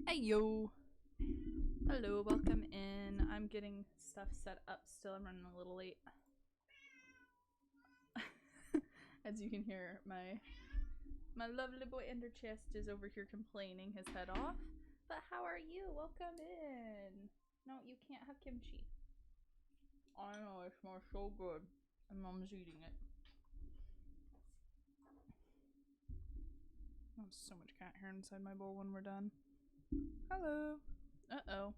Hey yo! Hello, welcome in. I'm getting stuff set up still. I'm running a little late. As you can hear, my lovely boy Enderchest is over here complaining his head off. But how are you? Welcome in! No, you can't have kimchi. I know, it smells so good. And Mom's eating it. Oh, so much cat hair inside my bowl when we're done. Hello. Uh-oh.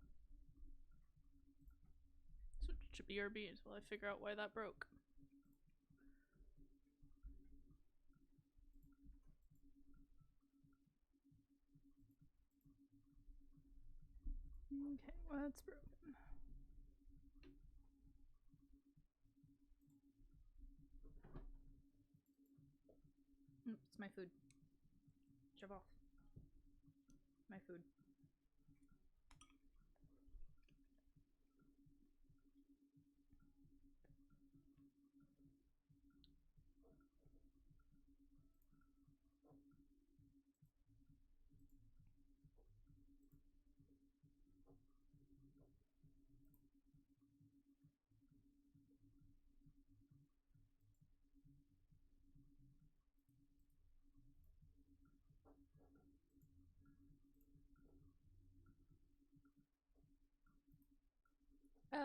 Switch to BRBs while I figure out why that broke. Okay, well that's broken. It's my food. Shove off. My food.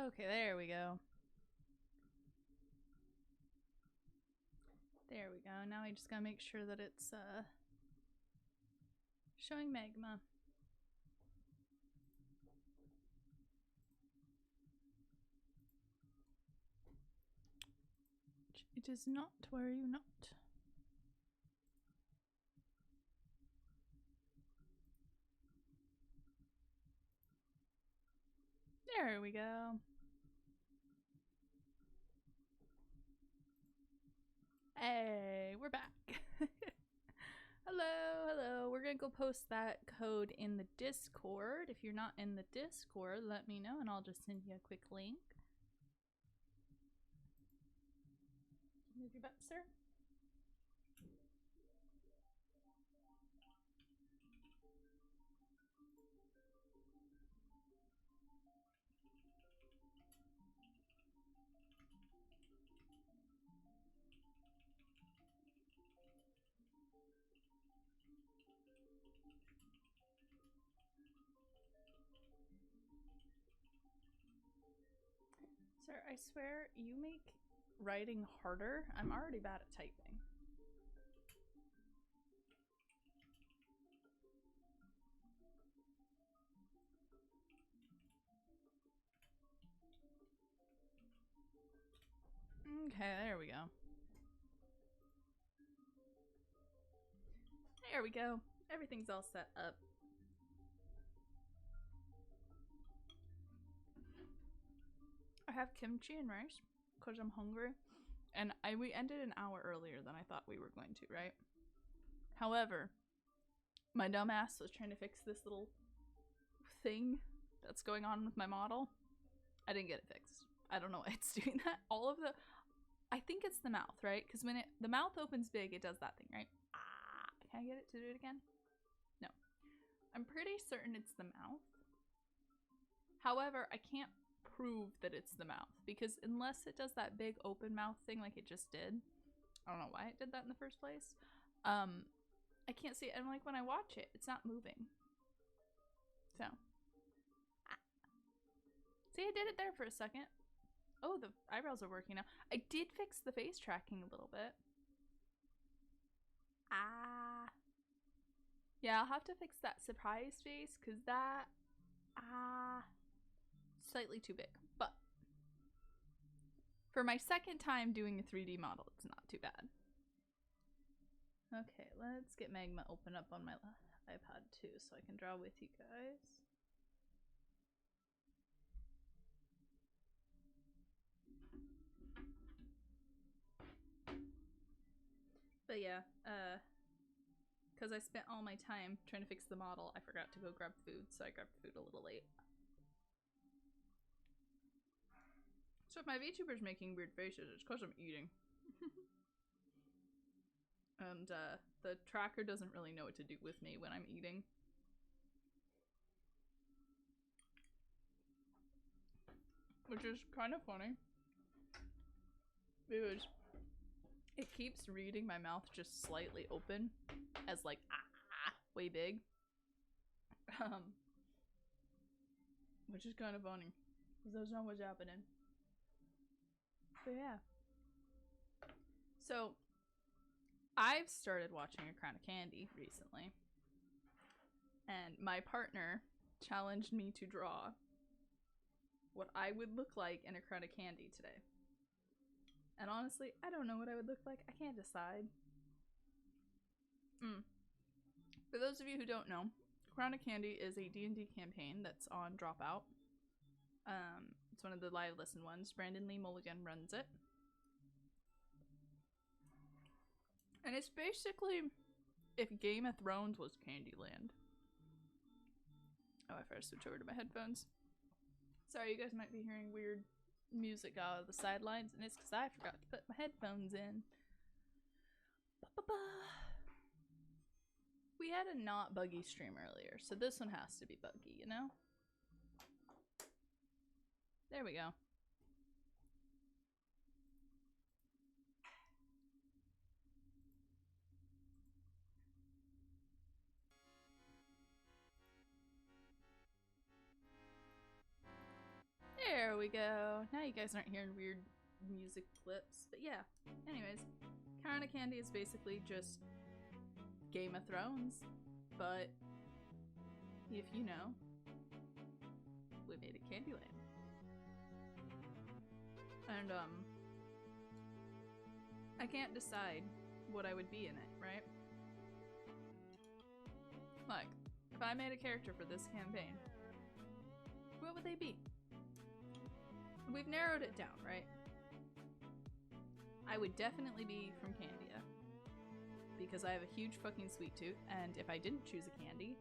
Okay, there we go. There we go. Now I just gotta make sure that it's showing magma. It is not, were you not? There we go. Hey, we're back. Hello. We're gonna go post that code in the Discord. If you're not in the Discord, let me know and I'll just send you a quick link. Move your butt, sir. Sir, I swear you make writing harder. I'm already bad at typing. Okay, there we go. There we go. Everything's all set up. I have kimchi and rice because I'm hungry. And we ended an hour earlier than I thought we were going to, right? However, my dumbass was trying to fix this little thing that's going on with my model. I didn't get it fixed. I don't know why it's doing that. I think it's the mouth, right? Because when the mouth opens big, it does that thing, right? Can I get it to do it again? No. I'm pretty certain it's the mouth. However, I can't prove that it's the mouth because unless it does that big open mouth thing like it just did, I don't know why it did that in the first place. I can't see it, and like when I watch it, it's not moving. So, see, I did it there for a second. Oh, the eyebrows are working now. I did fix the face tracking a little bit. Yeah, I'll have to fix that surprise face because that slightly too big. But for my second time doing a 3D model, it's not too bad. Okay, let's get Magma open up on my iPad too so I can draw with you guys. But yeah, because I spent all my time trying to fix the model, I forgot to go grab food, so I grabbed food a little late. So if my VTuber's making weird faces, it's because I'm eating. And the tracker doesn't really know what to do with me when I'm eating. Which is kind of funny. Because it keeps reading my mouth just slightly open as like, way big. Which is kind of funny. Because that's not what's happening. But yeah. So, I've started watching A Crown of Candy recently. And my partner challenged me to draw what I would look like in A Crown of Candy today. And honestly, I don't know what I would look like. I can't decide. For those of you who don't know, Crown of Candy is a D&D campaign that's on Dropout. It's one of the live listen ones. Brandon Lee Mulligan runs it. And it's basically if Game of Thrones was Candyland. Oh, I first switch over to my headphones. Sorry, you guys might be hearing weird music out of the sidelines, and it's because I forgot to put my headphones in. We had a not buggy stream earlier, so this one has to be buggy, you know? There we go. There we go. Now you guys aren't hearing weird music clips. But yeah, anyways, Crown of Candy is basically just Game of Thrones, but if you know, we made it Candyland. And I can't decide what I would be in it, right? Like, if I made a character for this campaign, what would they be? We've narrowed it down, right? I would definitely be from Candia. Because I have a huge fucking sweet tooth, and if I didn't choose a candy,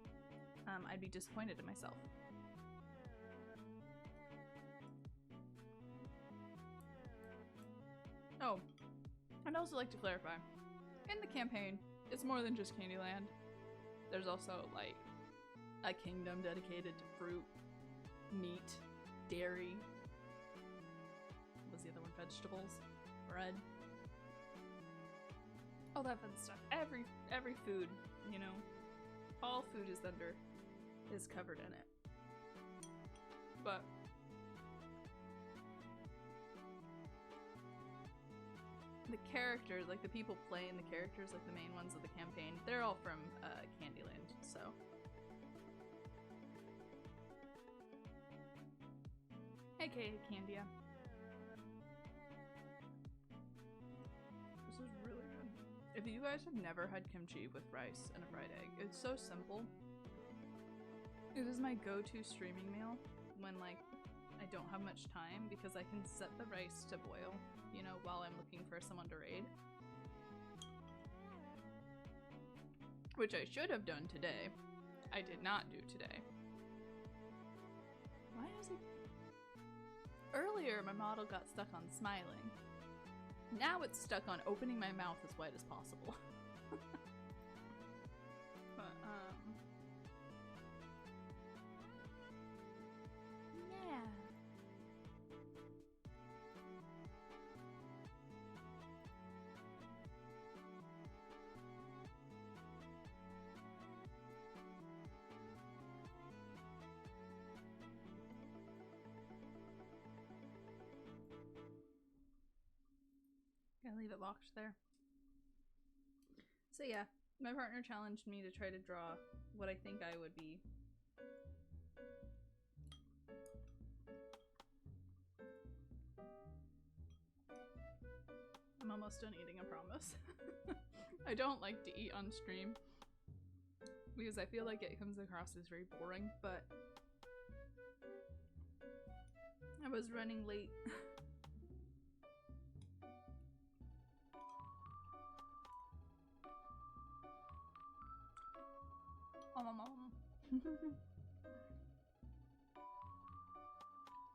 I'd be disappointed in myself. Oh, I'd also like to clarify. In the campaign, it's more than just Candyland. There's also, like, a kingdom dedicated to fruit, meat, dairy. What was the other one? Vegetables, bread. All that fun stuff. Every food, you know, all food is covered in it. But the characters, like the people playing the characters, like the main ones of the campaign, they're all from Candyland, so. AKA Candia. This is really good. If you guys have never had kimchi with rice and a fried egg, it's so simple. It is my go-to streaming meal when like I don't have much time because I can set the rice to boil, you know, while I'm looking for someone to raid. Which I should have done today. I did not do today. Why is it? Earlier, my model got stuck on smiling. Now it's stuck on opening my mouth as wide as possible. But, yeah. Gotta leave it locked there. So yeah, my partner challenged me to try to draw what I think I would be. I'm almost done eating, I promise. I don't like to eat on stream because I feel like it comes across as very boring, but I was running late.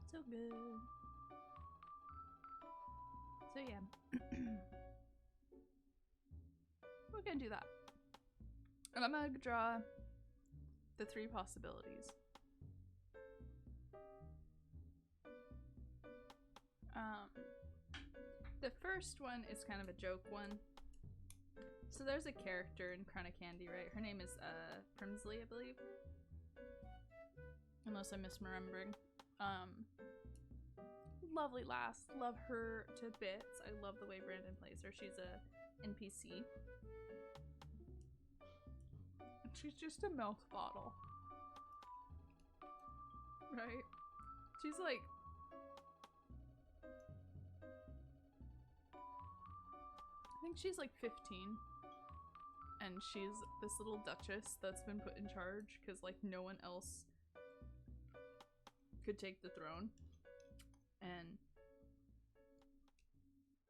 So good. So yeah. We're gonna do that. And I'm gonna draw the 3 possibilities. The first one is kind of a joke one. So there's a character in Crown of Candy, right? Her name is Primsley, I believe. Unless I'm misremembering. Lovely lass. Love her to bits. I love the way Brandon plays her. She's a NPC. And she's just a milk bottle. Right? She's like... I think she's like 15. And she's this little duchess that's been put in charge because like no one else could take the throne. And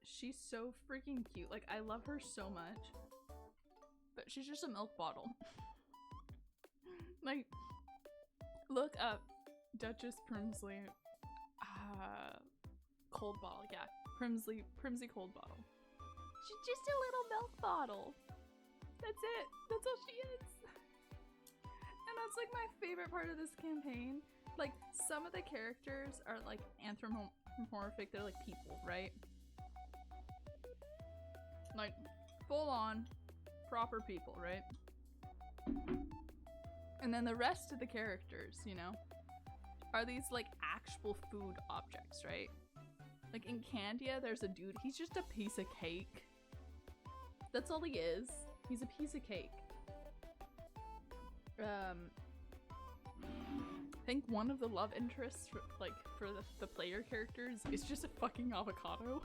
she's so freaking cute. Like I love her so much. But she's just a milk bottle. Like look up Duchess Primsley cold bottle. Yeah, Primsley cold bottle. She's just a little milk bottle. That's it. That's all she is. And that's like my favorite part of this campaign. Like some of the characters are like anthropomorphic. They're like people, right? Like full on proper people, right? And then the rest of the characters, you know, are these like actual food objects, right? Like in Candia, there's a dude. He's just a piece of cake. That's all he is. He's a piece of cake. I think one of the love interests for the player characters is just a fucking avocado.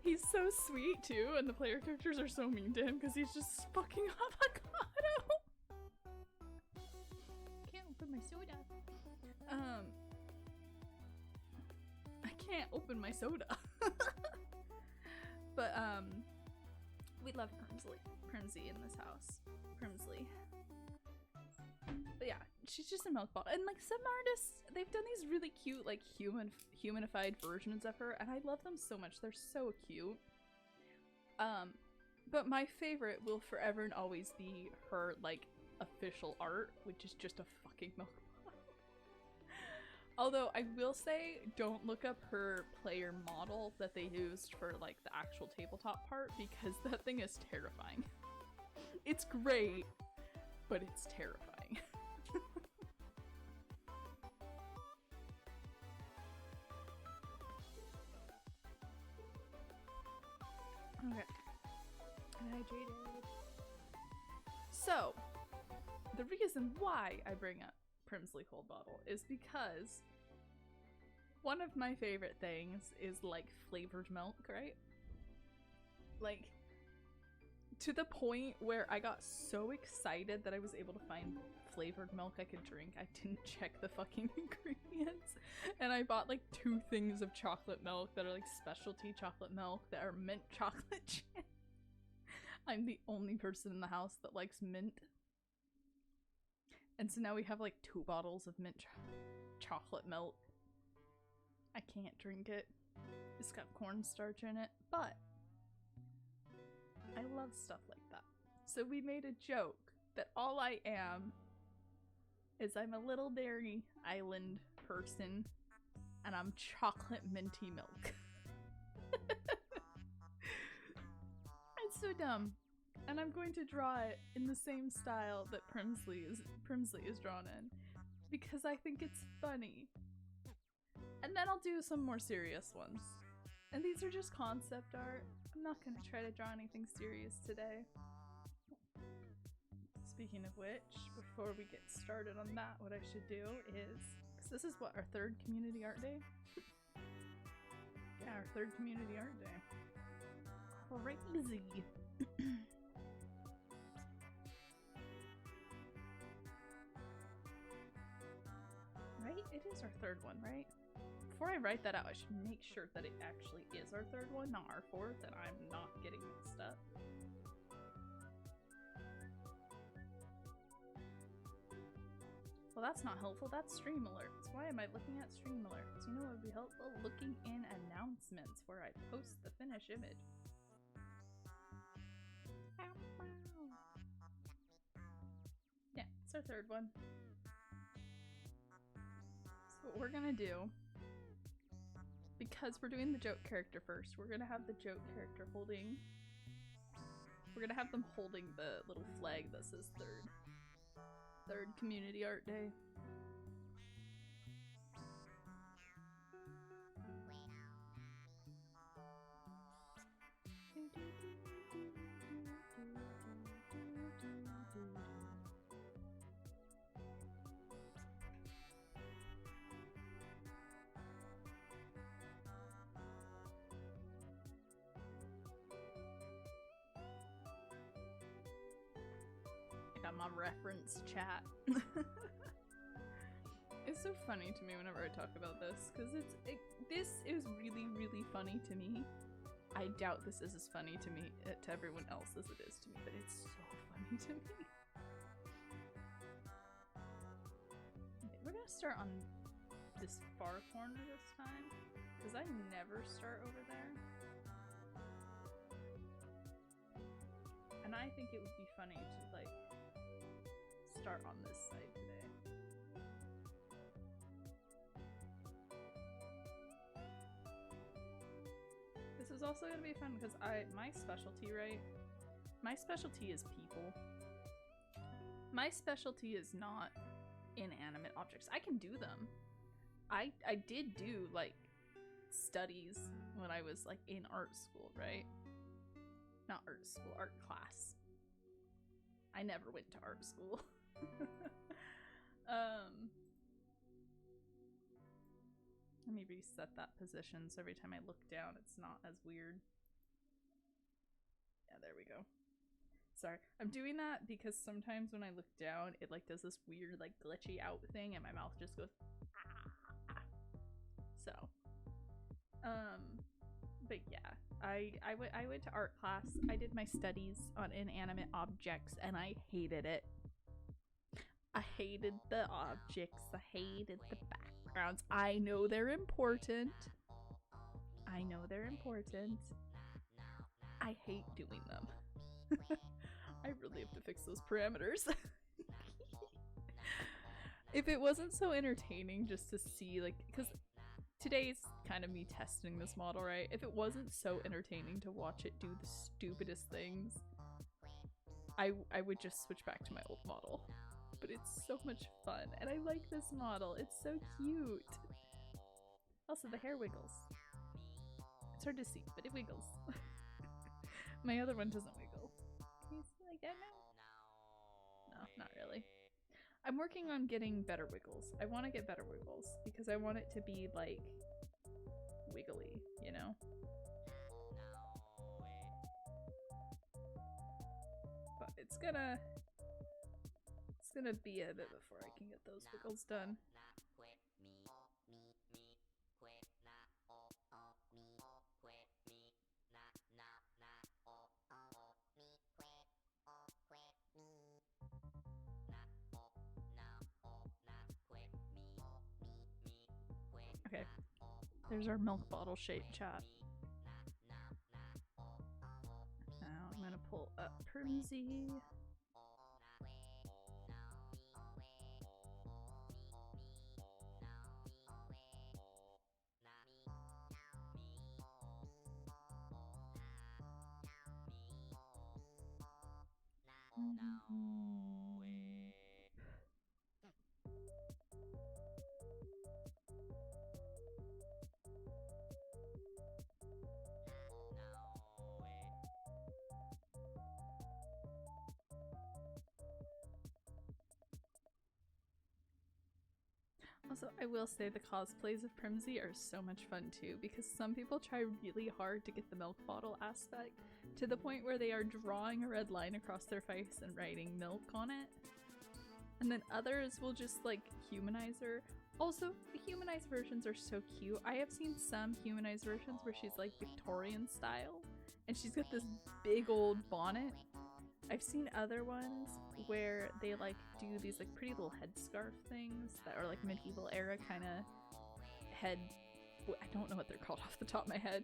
He's so sweet too, and the player characters are so mean to him because he's just fucking avocado. Can't open my soda. I can't open my soda. But we love Primsy in this house. Primsley. But yeah, she's just a milk bottle. And like some artists, they've done these really cute like humanified versions of her, and I love them so much. They're so cute. But my favorite will forever and always be her like official art, which is just a fucking milk bottle. Although I will say, don't look up her player model that they used for like the actual tabletop part, because that thing is terrifying. It's great, but it's terrifying. Okay. Hydrated. So, the reason why I bring up Primsley Cold Bottle is because one of my favorite things is like flavored milk, right? Like To the point where I got so excited that I was able to find flavored milk I could drink. I didn't check the fucking ingredients. And I bought like 2 things of chocolate milk that are like specialty chocolate milk that are mint chocolate chip. I'm the only person in the house that likes mint. And so now we have like 2 bottles of mint chocolate milk. I can't drink it. It's got cornstarch in it, but I love stuff like that. So we made a joke that all I am is I'm a little dairy island person and I'm chocolate minty milk. It's so dumb. And I'm going to draw it in the same style that Primsley is drawn in because I think it's funny. And then I'll do some more serious ones. And these are just concept art. I'm not going to try to draw anything serious today. Speaking of which, before we get started on that, what I should do is, because this is what, our 3rd community art day? Yeah, our 3rd community art day. Crazy. Right? It is our 3rd one, right? Before I write that out, I should make sure that it actually is our 3rd one, not our 4th, and I'm not getting mixed up. Well, that's not helpful. That's stream alerts. Why am I looking at stream alerts? You know what would be helpful? Looking in announcements where I post the finished image. Yeah, it's our 3rd one. So what we're gonna do, because we're doing the joke character first, we're gonna have the joke character holding, we're gonna have them holding the little flag that says 3rd community art day. Got my reference chat. It's so funny to me whenever I talk about this, because this is really, really funny to me. I doubt this is as funny to me, to everyone else as it is to me, but it's so funny to me. Okay, we're gonna start on this far corner this time, because I never start over there. And I think it would be funny to, like, start on this side today. This is also gonna be fun because my specialty, right? My specialty is people. My specialty is not inanimate objects. I can do them. I did do, like, studies when I was, like, in art school, right? Not art school, art class. I never went to art school. Let me reset that position so every time I look down it's not as weird. Yeah, there we go. Sorry, I'm doing that because sometimes when I look down it like does this weird like glitchy out thing and my mouth just goes ah. So but yeah, I went to art class. I did my studies on inanimate objects and I hated it. I hated the objects. I hated the backgrounds. I know they're important. I know they're important. I hate doing them. I really have to fix those parameters. If it wasn't so entertaining just to see, like, because today's kind of me testing this model, right? If it wasn't so entertaining to watch it do the stupidest things, I would just switch back to my old model. But it's so much fun, and I like this model. It's so cute. Also, the hair wiggles. It's hard to see, but it wiggles. My other one doesn't wiggle. Can you see like that now? No, not really. I'm working on getting better wiggles. I want to get better wiggles because I want it to be like wiggly, you know? gonna be a bit before I can get those pickles done. Okay, there's our milk bottle shape chat. Now I'm gonna pull up Primsy. Also, I will say the cosplays of Primsy are so much fun too, because some people try really hard to get the milk bottle aspect to the point where they are drawing a red line across their face and writing milk on it. And then others will just like humanize her. Also, the humanized versions are so cute. I have seen some humanized versions where she's like Victorian style and she's got this big old bonnet. I've seen other ones where they like do these like pretty little headscarf things that are like medieval era kind of head. I don't know what they're called off the top of my head.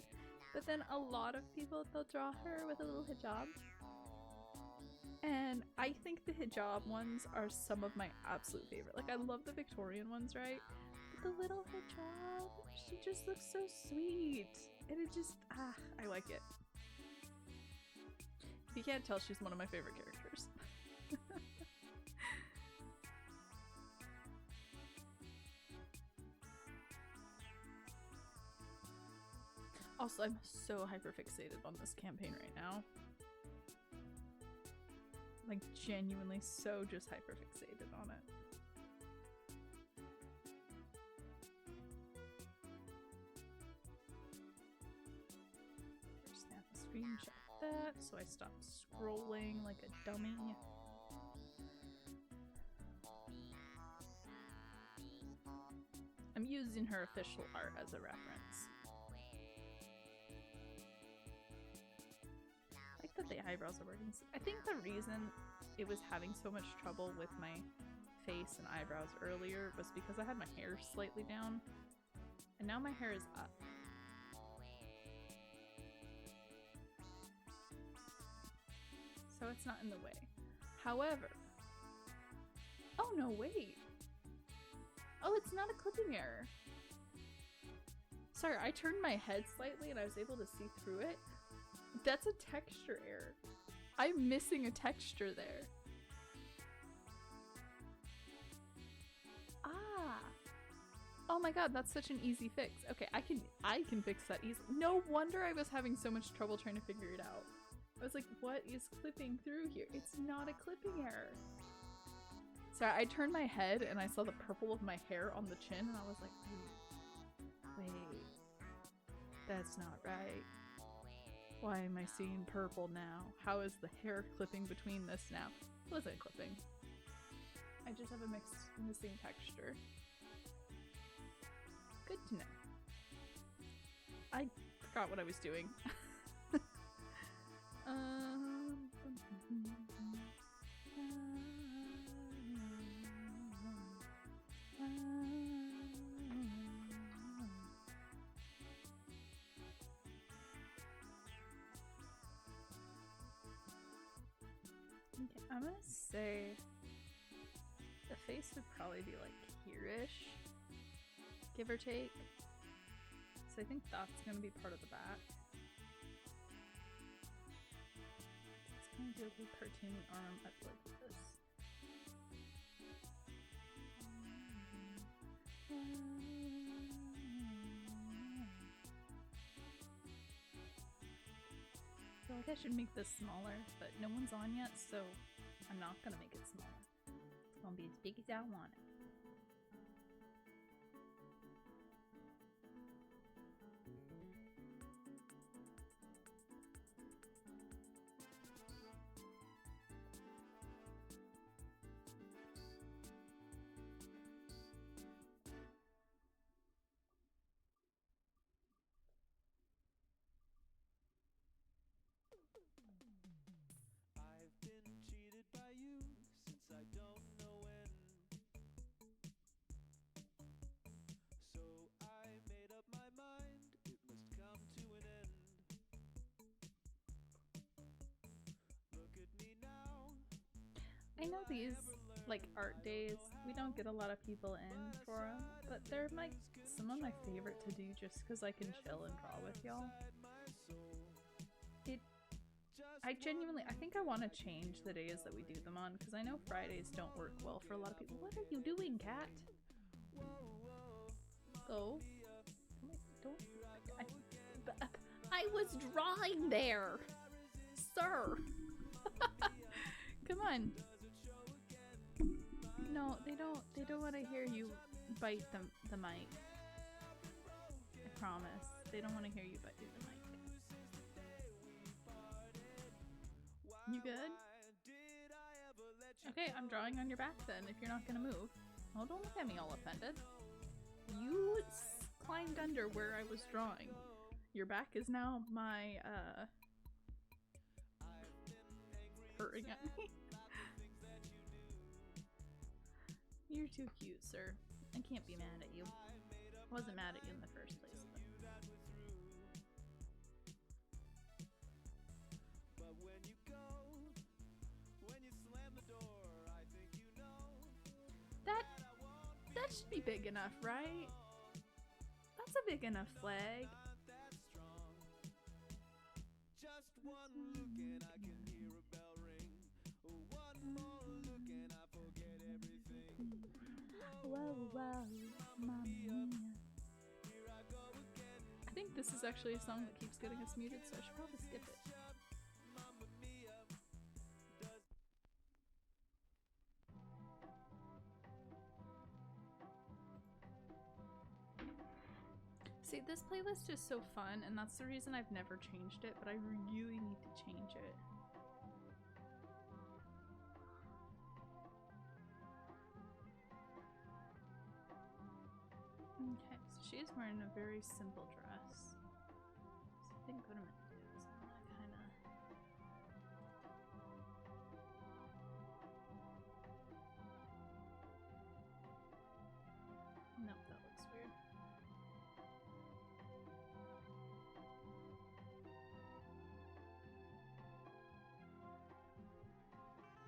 But then a lot of people, they'll draw her with a little hijab. And I think the hijab ones are some of my absolute favorite. Like I love the Victorian ones, right? But the little hijab, she just looks so sweet. And it just, I like it. If you can't tell, she's one of my favorite characters. Also, I'm so hyperfixated on this campaign right now. Like, genuinely so just hyperfixated on it. Snap a screenshot of that so I stop scrolling like a dummy. I'm using her official art as a reference. I like that the eyebrows are working. I think the reason it was having so much trouble with my face and eyebrows earlier was because I had my hair slightly down, and now my hair is up. So it's not in the way. However, oh no, wait. Oh, it's not a clipping error. Sorry, I turned my head slightly and I was able to see through it. That's a texture error. I'm missing a texture there. Ah. Oh my god, that's such an easy fix. Okay, I can fix that easily. No wonder I was having so much trouble trying to figure it out. I was like, what is clipping through here? It's not a clipping error. Sorry, I turned my head and I saw the purple of my hair on the chin and I was like, wait, that's not right. Why am I seeing purple now? How is the hair clipping between this now? It wasn't clipping. I just have a missing texture. Good to know. I forgot what I was doing. Okay, I'm gonna say the face would probably be like here-ish, give or take. So I think that's gonna be part of the back. It's gonna do a little cartoony arm up like this. I feel like I should make this smaller, but no one's on yet, so I'm not gonna make it smaller. It's gonna be as big as I want it. I know these, like, art days, we don't get a lot of people in for them, but they're, like, some of my favorite to do just because I can chill and draw with y'all. I genuinely, I think I want to change the days that we do them on, because I know Fridays don't work well for a lot of people. What are you doing, cat? Go. Don't. I was drawing there, sir. Come on. No, they don't want to hear you bite the mic. I promise. They don't want to hear you bite the mic. You good? Okay, I'm drawing on your back then, if you're not gonna move. Oh, don't look at me all offended. You climbed under where I was drawing. Your back is now my, hurting at me. You're too cute, sir. I can't be mad at you. I wasn't mad at you in the first place. That should be big enough, right? That's a big enough flag. Whoa, whoa, mamma mia. I think this is actually a song that keeps getting us muted, so I should probably skip it. See, this playlist is so fun, and that's the reason I've never changed it, but I really need to change it. Okay, so she's wearing a very simple dress. So I think what I'm gonna do is I'm gonna kinda... Nope, that looks weird.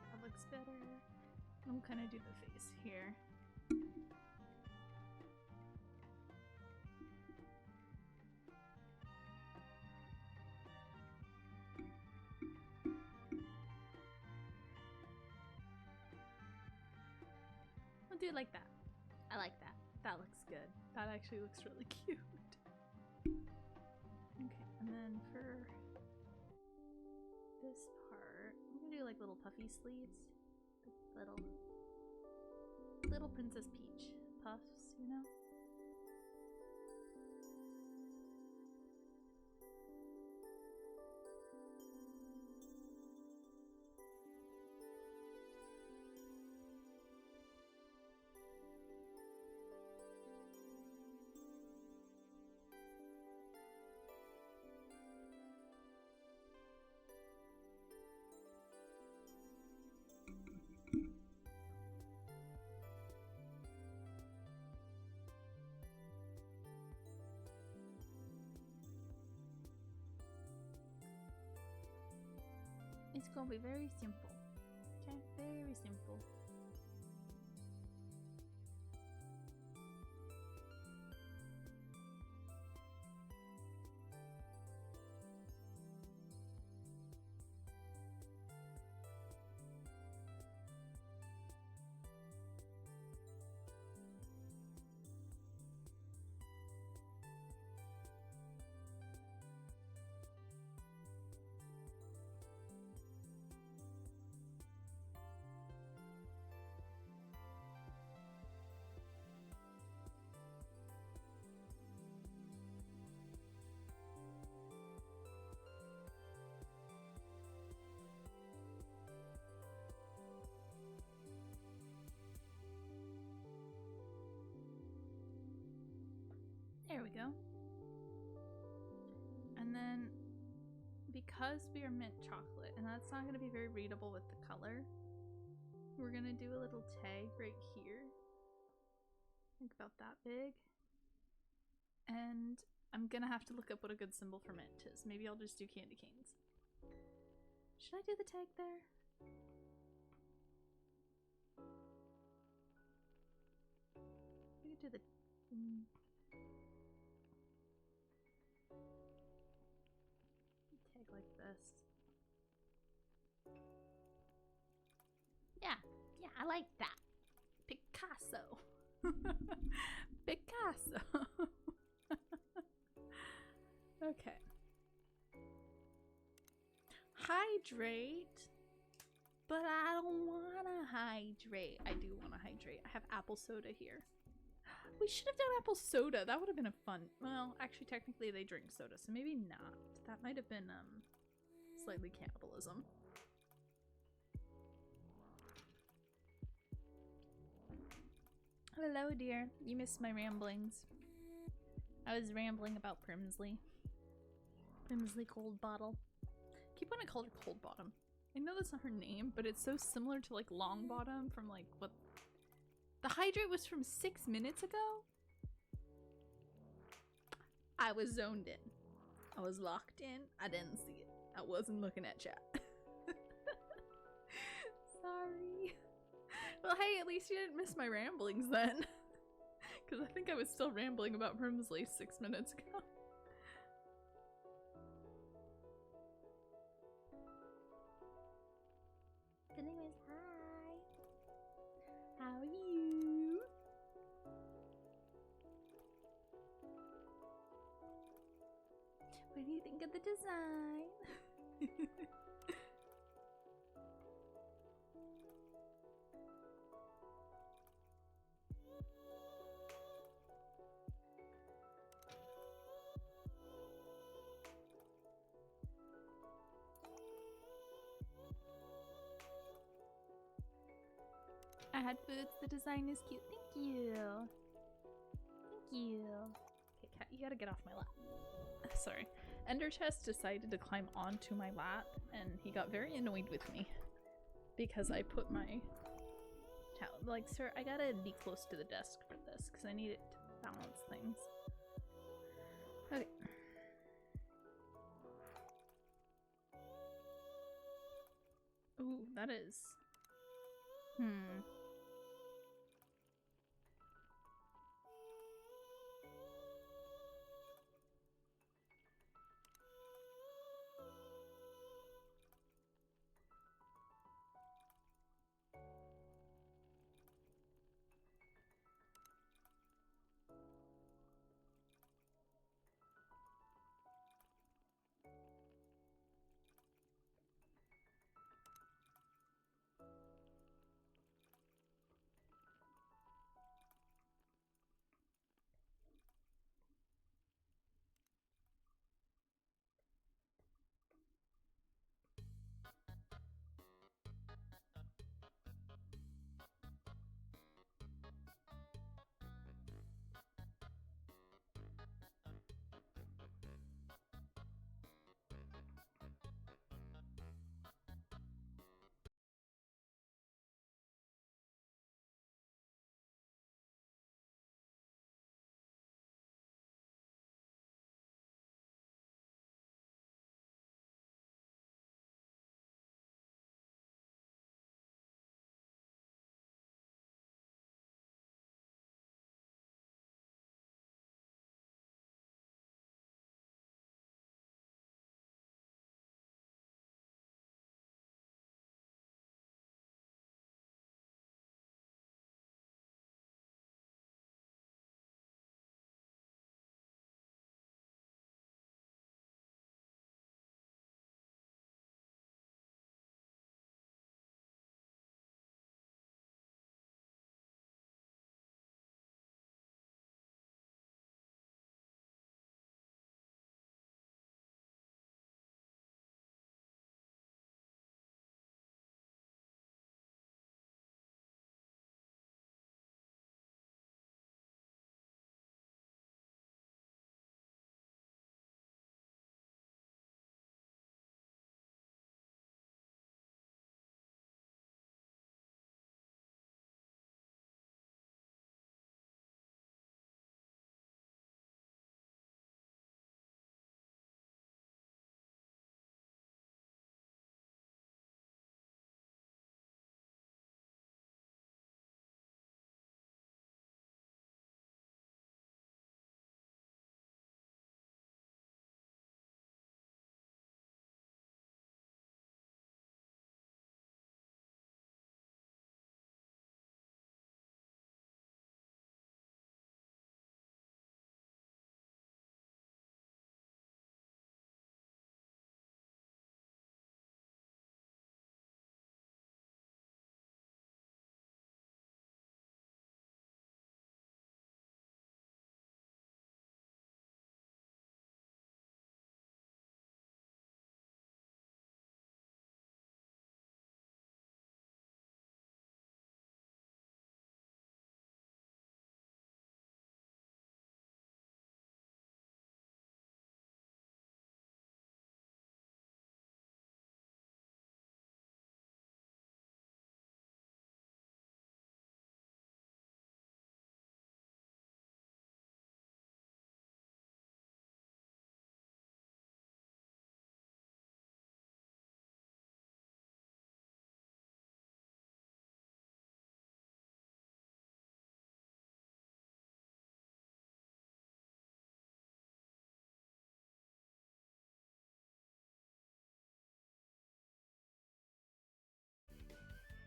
That looks better. I'm gonna do the face here. I'll do it like that. I like that. That looks good. That actually looks really cute. Okay, and then for this part, I'm gonna do like little puffy sleeves. Little Princess Peach puffs, you know? It's gonna be very simple. Okay, very simple. There we go. And then, because we are mint chocolate, and that's not going to be very readable with the color, we're going to do a little tag right here. I think about that big. And I'm going to have to look up what a good symbol for mint is. Maybe I'll just do candy canes. Should I do the tag there? do the... Tag like this. Yeah, I like that. Picasso. Picasso. Okay. Hydrate. But I don't want to hydrate. I do want to hydrate. I have apple soda here. We should have done apple soda. That would have been a fun... Well, actually, technically they drink soda, so maybe not. That might have been slightly cannibalism. Hello, dear. You missed my ramblings. I was rambling about Primsley. Primsley Cold Bottle. I keep wanting to call her Cold Bottom. I know that's not her name, but it's so similar to like Long Bottom from like what... The hydrate was from 6 minutes ago? I was zoned in. I was locked in. I didn't see it. I wasn't looking at chat. Sorry. Well, hey, at least you didn't miss my ramblings then. Because I think I was still rambling about Brimsley 6 minutes ago. Anyways, hi. How are you? What do you think of the design? I had foods. The design is cute. Thank you. Thank you. Okay, cat, you gotta get off my lap. Sorry. Enderchest decided to climb onto my lap, and he got very annoyed with me because I put my towel. Like, sir, I gotta be close to the desk for this because I need it to balance things. Okay. Ooh, that is.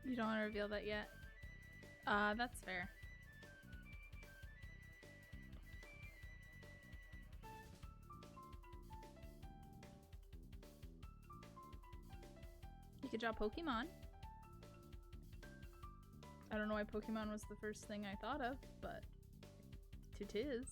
You don't want to reveal that yet? That's fair. You could draw Pokemon. I don't know why Pokemon was the first thing I thought of, but it is.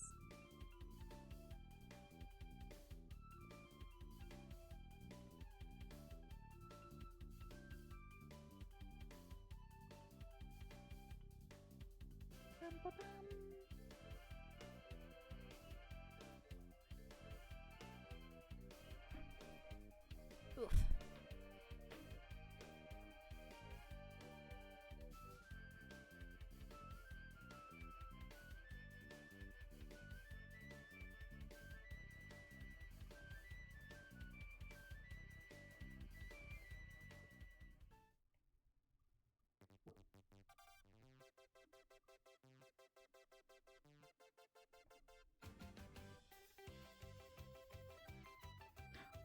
Oof.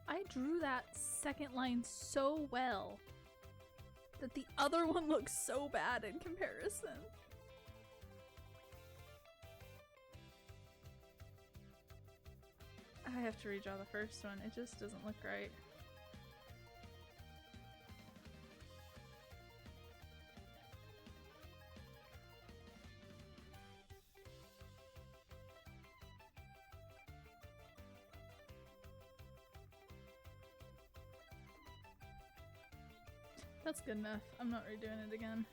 I drew that second line so well that the other one looks so bad in comparison. I have to redraw the first one. It just doesn't look right. That's good enough. I'm not redoing it again.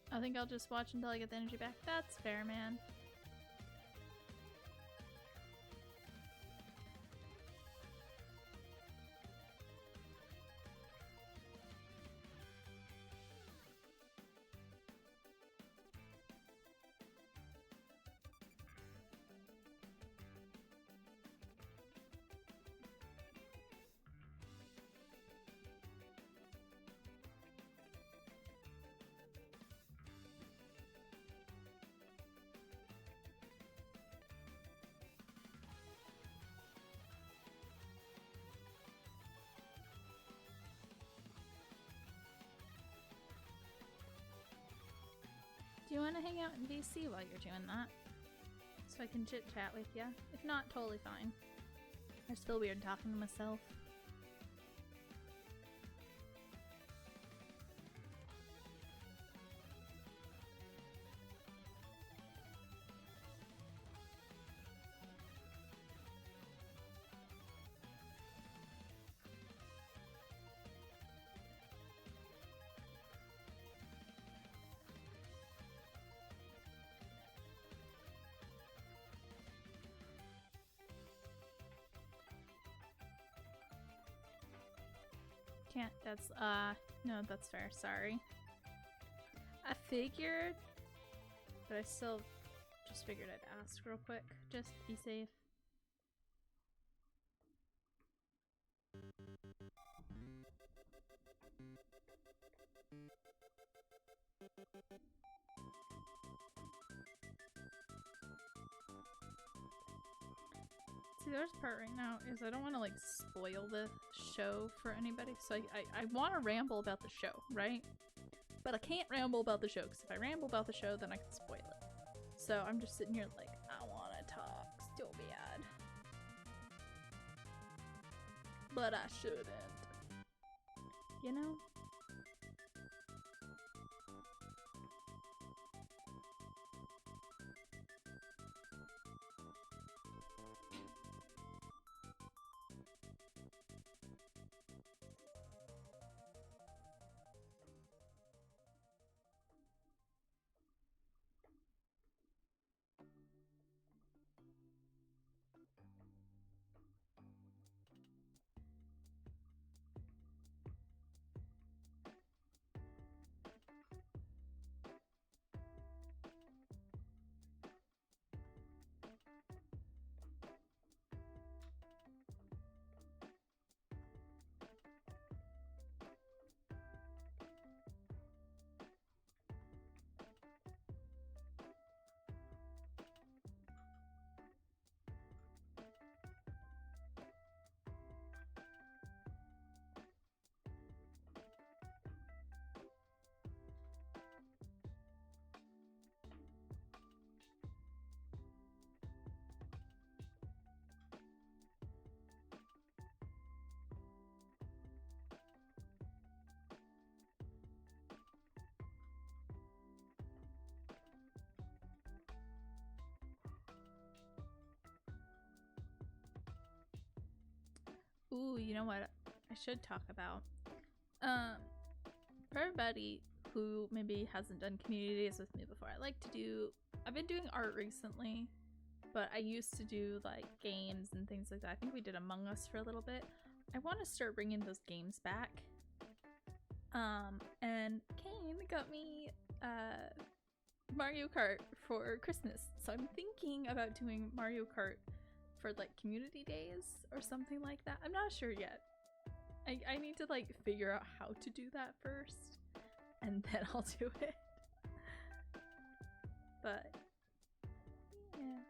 I think I'll just watch until I get the energy back. That's fair, man. Do you want to hang out in VC while you're doing that? So I can chit chat with you? If not, totally fine. I just feel weird talking to myself. Can't, that's, no, that's fair, sorry. I figured, but I still just figured I'd ask real quick. Just be safe. See, the worst part right now is I don't want to like spoil the show for anybody, so I want to ramble about the show, right? But I can't ramble about the show, because if I ramble about the show, then I can spoil it. So I'm just sitting here like, I want to talk so bad. But I shouldn't. You know? Ooh, you know what I should talk about? For everybody who maybe hasn't done community days with me before, I've been doing art recently, but I used to do like games and things like that. I think we did Among Us for a little bit. I want to start bringing those games back. And Kane got me Mario Kart for Christmas, so I'm thinking about doing Mario Kart for like community days or something like that. I'm not sure yet. I need to like figure out how to do that first, and then I'll do it. But yeah.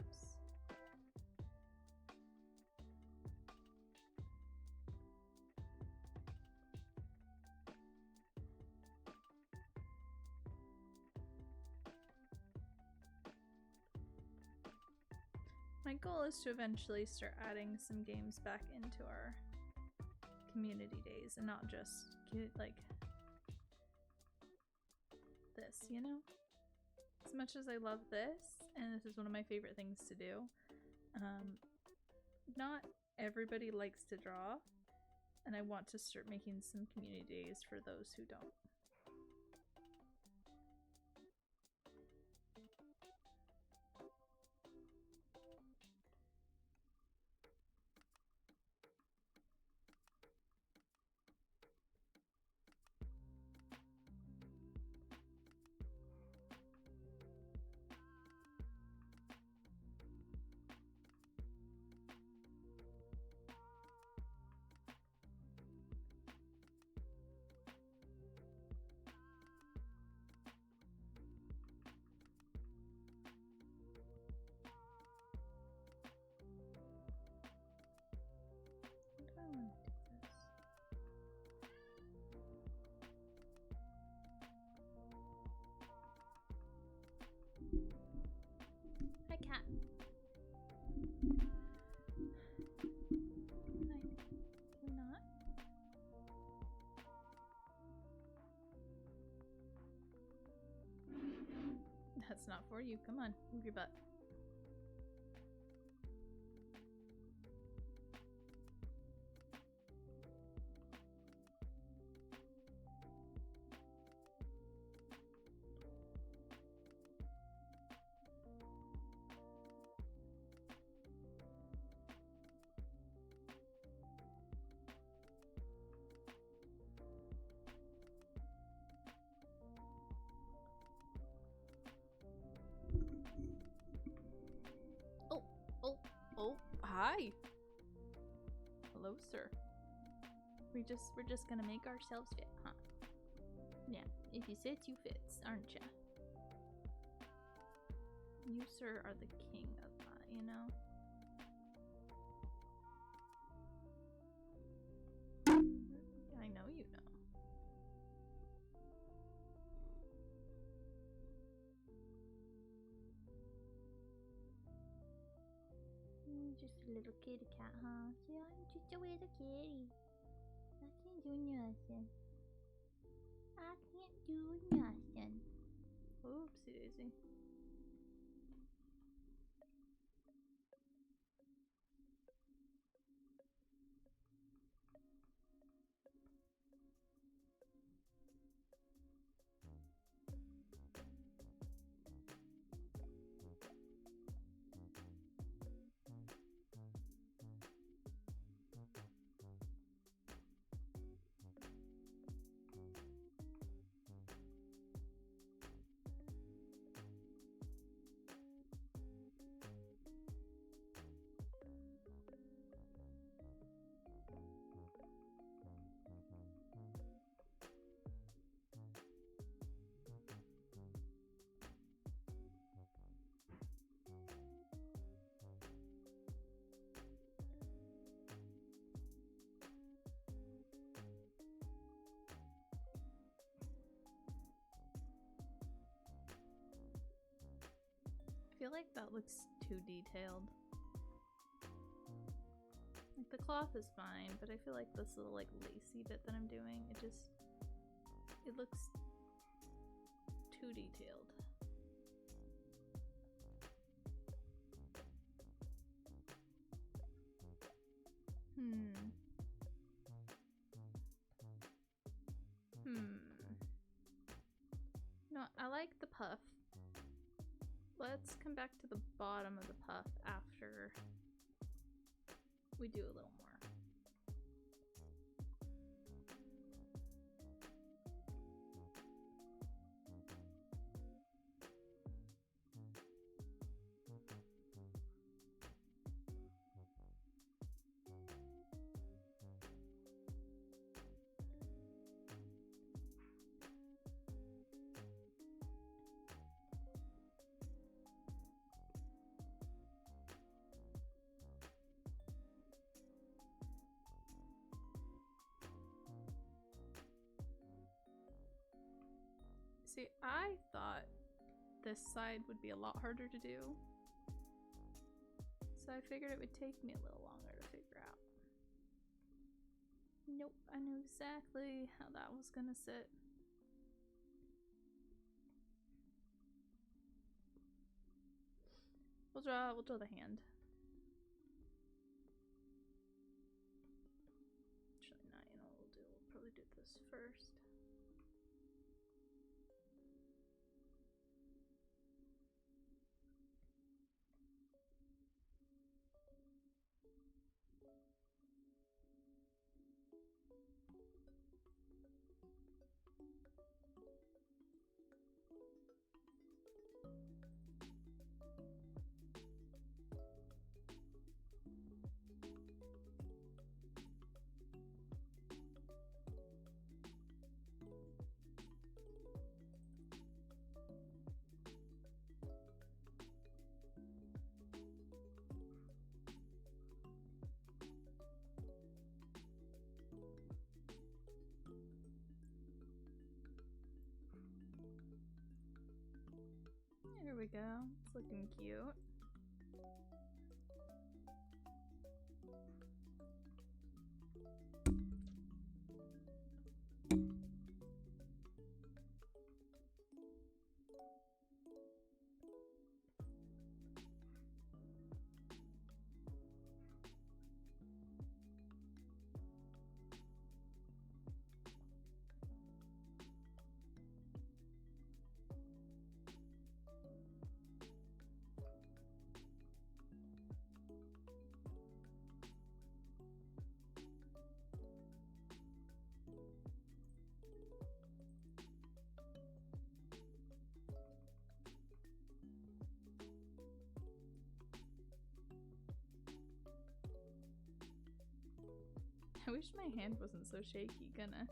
Oops. My goal is to eventually start adding some games back into our community days and not just like this, you know? As much as I love this, and this is one of my favorite things to do, not everybody likes to draw, and I want to start making some community days for those who don't. Hi, cat. Can I not? That's not for you. Come on, move your butt. Oh, hi. Hello, sir. We're just gonna make ourselves fit, huh? Yeah, if you sit, you fits, aren't ya? You, sir, are the king of that, you know? I know you know. Just a little kitty cat, huh? Yeah, I'm just a little kitty. I can't do nothing. I can't do nothing. Oopsie daisy. I feel like that looks too detailed. Like the cloth is fine, but I feel like this little like lacy bit that I'm doing, it looks too detailed. No, I like the puff. Let's come back to the bottom of the puff after we do a little more. See, I thought this side would be a lot harder to do, so I figured it would take me a little longer to figure out. Nope, I knew exactly how that was gonna sit. We'll draw the hand. Actually, not, you know what we'll do? We'll probably do this first. There we go. It's looking cute. I wish my hand wasn't so shaky, goodness.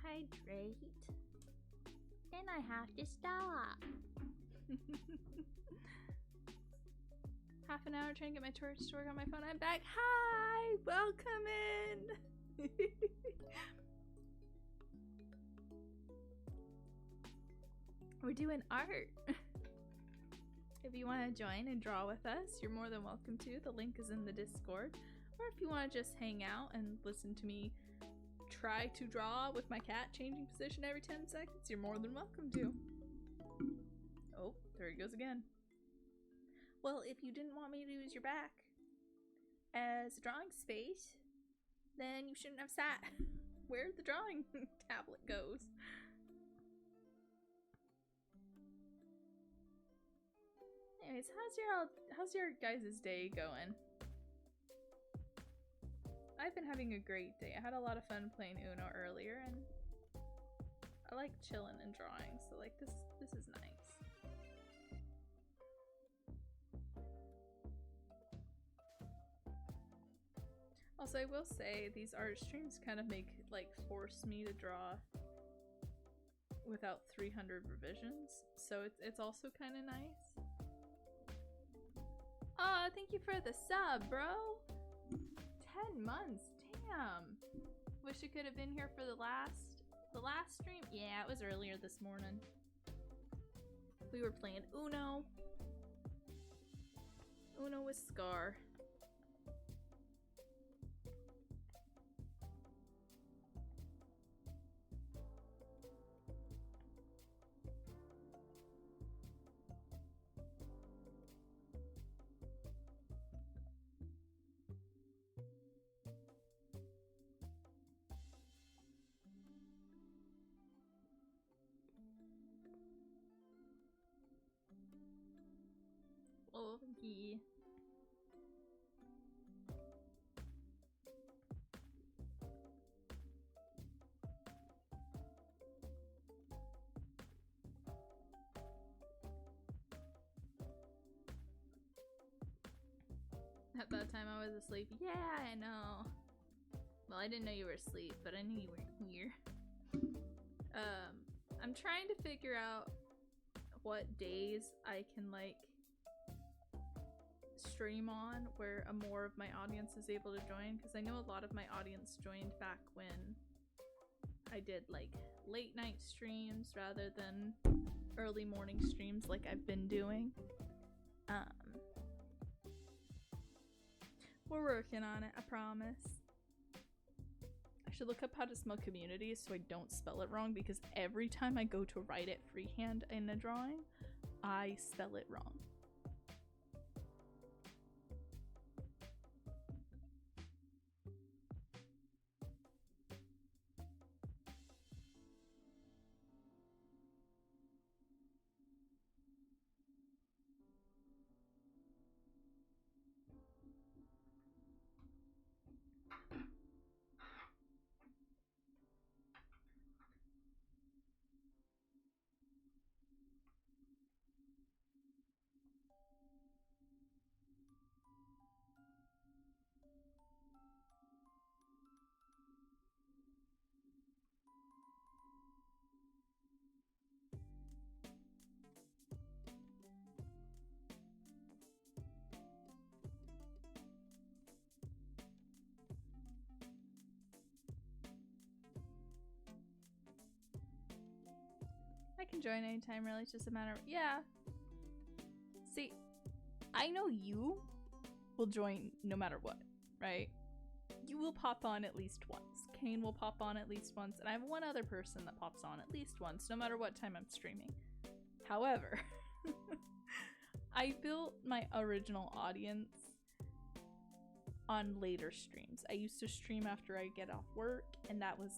Hydrate. Then I have to stop. Half an hour trying to get my torch to work on my phone. I'm back. Hi! Welcome in! We're doing art. If you want to join and draw with us, you're more than welcome to. The link is in the Discord. Or if you want to just hang out and listen to me try to draw with my cat changing position every 10 seconds, you're more than welcome to. Oh, there he goes again. Well, if you didn't want me to use your back as a drawing space, then you shouldn't have sat where the drawing tablet goes. Anyways, how's your guys' day going? I've been having a great day. I had a lot of fun playing Uno earlier, and I like chilling and drawing, so like this is nice. Also, I will say these art streams kind of force me to draw without 300 revisions, so it's also kind of nice. Oh, thank you for the sub, bro. 10 months, damn. Wish I could have been here for the last stream. Yeah, it was earlier this morning. We were playing Uno. Uno with Scar. Oh, yeah. At that time I was asleep. Yeah, I know. Well, I didn't know you were asleep, but I knew you were here. I'm trying to figure out what days I can stream on where more of my audience is able to join, because I know a lot of my audience joined back when I did late night streams rather than early morning streams like I've been doing. We're working on it, I promise. I should look up how to spell communities so I don't spell it wrong, because every time I go to write it freehand in a drawing, I spell it wrong. I can join anytime, really. It's just a matter of, yeah. See, I know you will join no matter what, right? You will pop on at least once. Kane will pop on at least once, and I have one other person that pops on at least once, no matter what time I'm streaming. However, I built my original audience on later streams. I used to stream after I get off work, and that was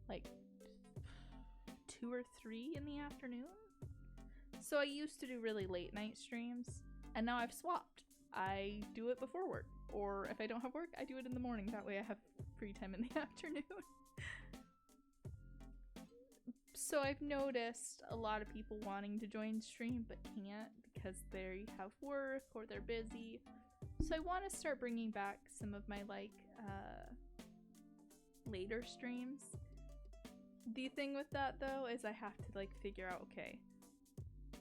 like 2 or 3 in the afternoon. So I used to do really late night streams, and now I've swapped. I do it before work, or if I don't have work, I do it in the morning. That way I have free time in the afternoon. So I've noticed a lot of people wanting to join stream but can't because they have work or they're busy. So I want to start bringing back some of my later streams. The thing with that though is I have to figure out, okay,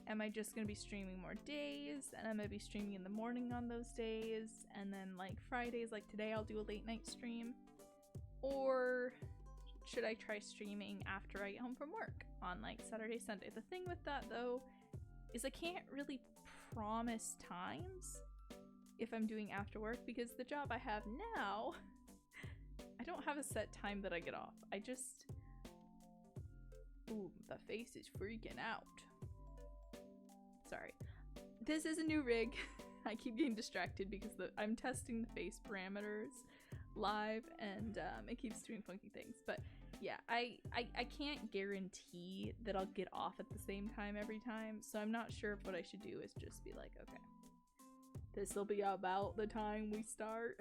am I just gonna be streaming more days, and I'm gonna be streaming in the morning on those days, and then Fridays like today I'll do a late night stream, or should I try streaming after I get home from work on Saturday, Sunday? The thing with that though is I can't really promise times if I'm doing after work, because the job I have now, I don't have a set time that I get off. I just, ooh, the face is freaking out. Sorry. This is a new rig. I keep getting distracted because I'm testing the face parameters live, and it keeps doing funky things. But yeah, I can't guarantee that I'll get off at the same time every time, so I'm not sure if what I should do is just be like, okay, this will be about the time we start.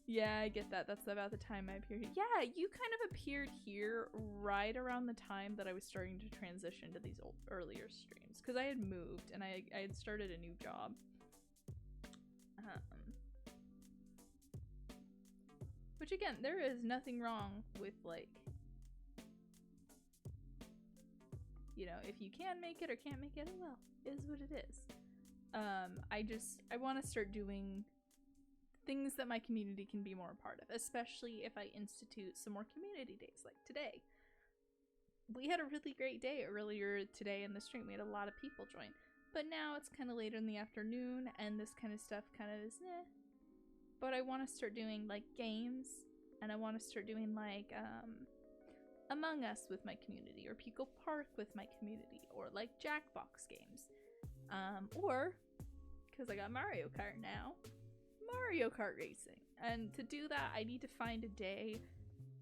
Yeah, I get that. That's about the time I appeared. Yeah, you kind of appeared here right around the time that I was starting to transition to these earlier streams. Because I had moved and I had started a new job. Which again, there is nothing wrong with, like, you know, if you can make it or can't make it, well, it is what it is. I want to start doing things that my community can be more a part of, especially if I institute some more community days like today. We had a really great day earlier today in the stream. We had a lot of people join, but now it's kind of later in the afternoon and this kind of stuff kind of is eh. But I want to start doing like games, and I want to start doing like Among Us with my community, or Pico Park with my community, or like Jackbox games, or because I got Mario Kart now, Mario Kart racing. And to do that, I need to find a day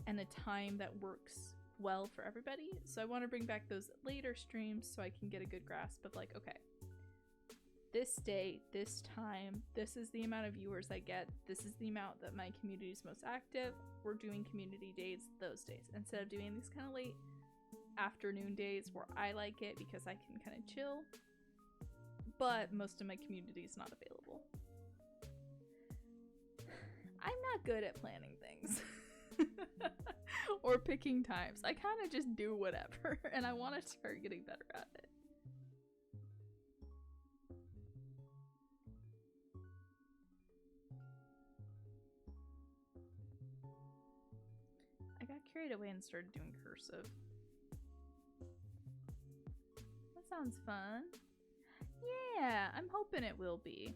and a time that works well for everybody. So I want to bring back those later streams so I can get a good grasp of like, okay, this day, this time, this is the amount of viewers I get, this is the amount that my community is most active. We're doing community days those days instead of doing these kind of late afternoon days where I like it because I can kind of chill, but most of my community is not available. I'm not good at planning things or picking times. I kind of just do whatever, and I want to start getting better at it. I got carried away and started doing cursive. That sounds fun. Yeah, I'm hoping it will be.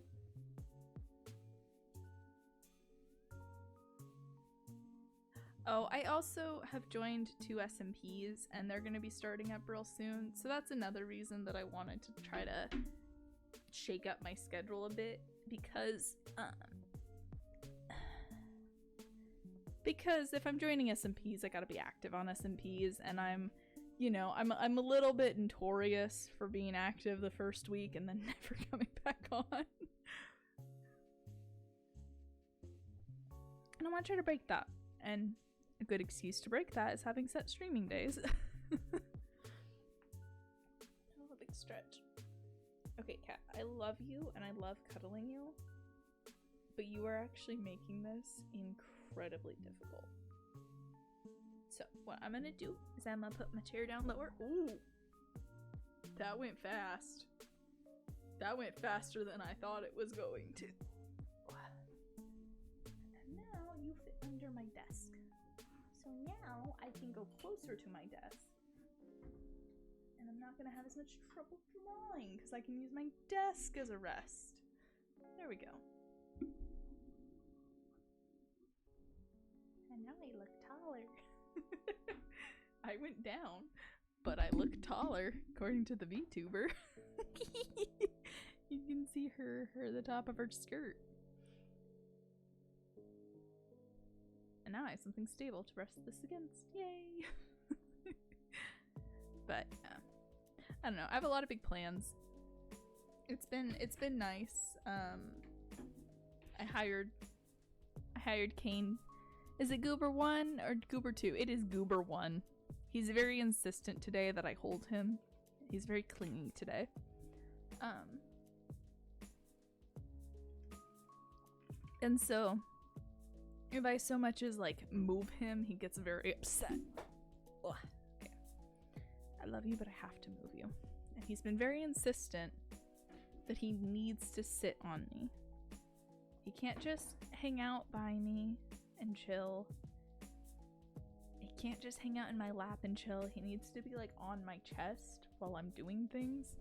Oh, I also have joined 2 SMPs, and they're going to be starting up real soon, so that's another reason that I wanted to try to shake up my schedule a bit, because if I'm joining SMPs, I gotta be active on SMPs, and I'm a little bit notorious for being active the first week and then never coming back on. And I want to try to break that, and a good excuse to break that is having set streaming days. Oh, a big stretch. Okay, Kat, I love you and I love cuddling you, but you are actually making this incredibly difficult. So what I'm gonna do is I'm gonna put my chair down lower. Ooh, that went fast. That went faster than I thought it was going to. And now you fit under my desk. So now I can go closer to my desk. And I'm not gonna have as much trouble drawing because I can use my desk as a rest. There we go. And now I look taller. I went down, but I look taller, according to the VTuber. You can see the top of her skirt. And now I have something stable to rest this against. Yay! But I don't know. I have a lot of big plans. It's been nice. I hired Kane. Is it Goober 1 or Goober 2? It is Goober 1. He's very insistent today that I hold him. He's very clingy today. And so if I so much as like move him, he gets very upset. Ugh. Okay. I love you, but I have to move you. And he's been very insistent that he needs to sit on me. He can't just hang out by me and chill. He can't just hang out in my lap and chill. He needs to be like on my chest while I'm doing things.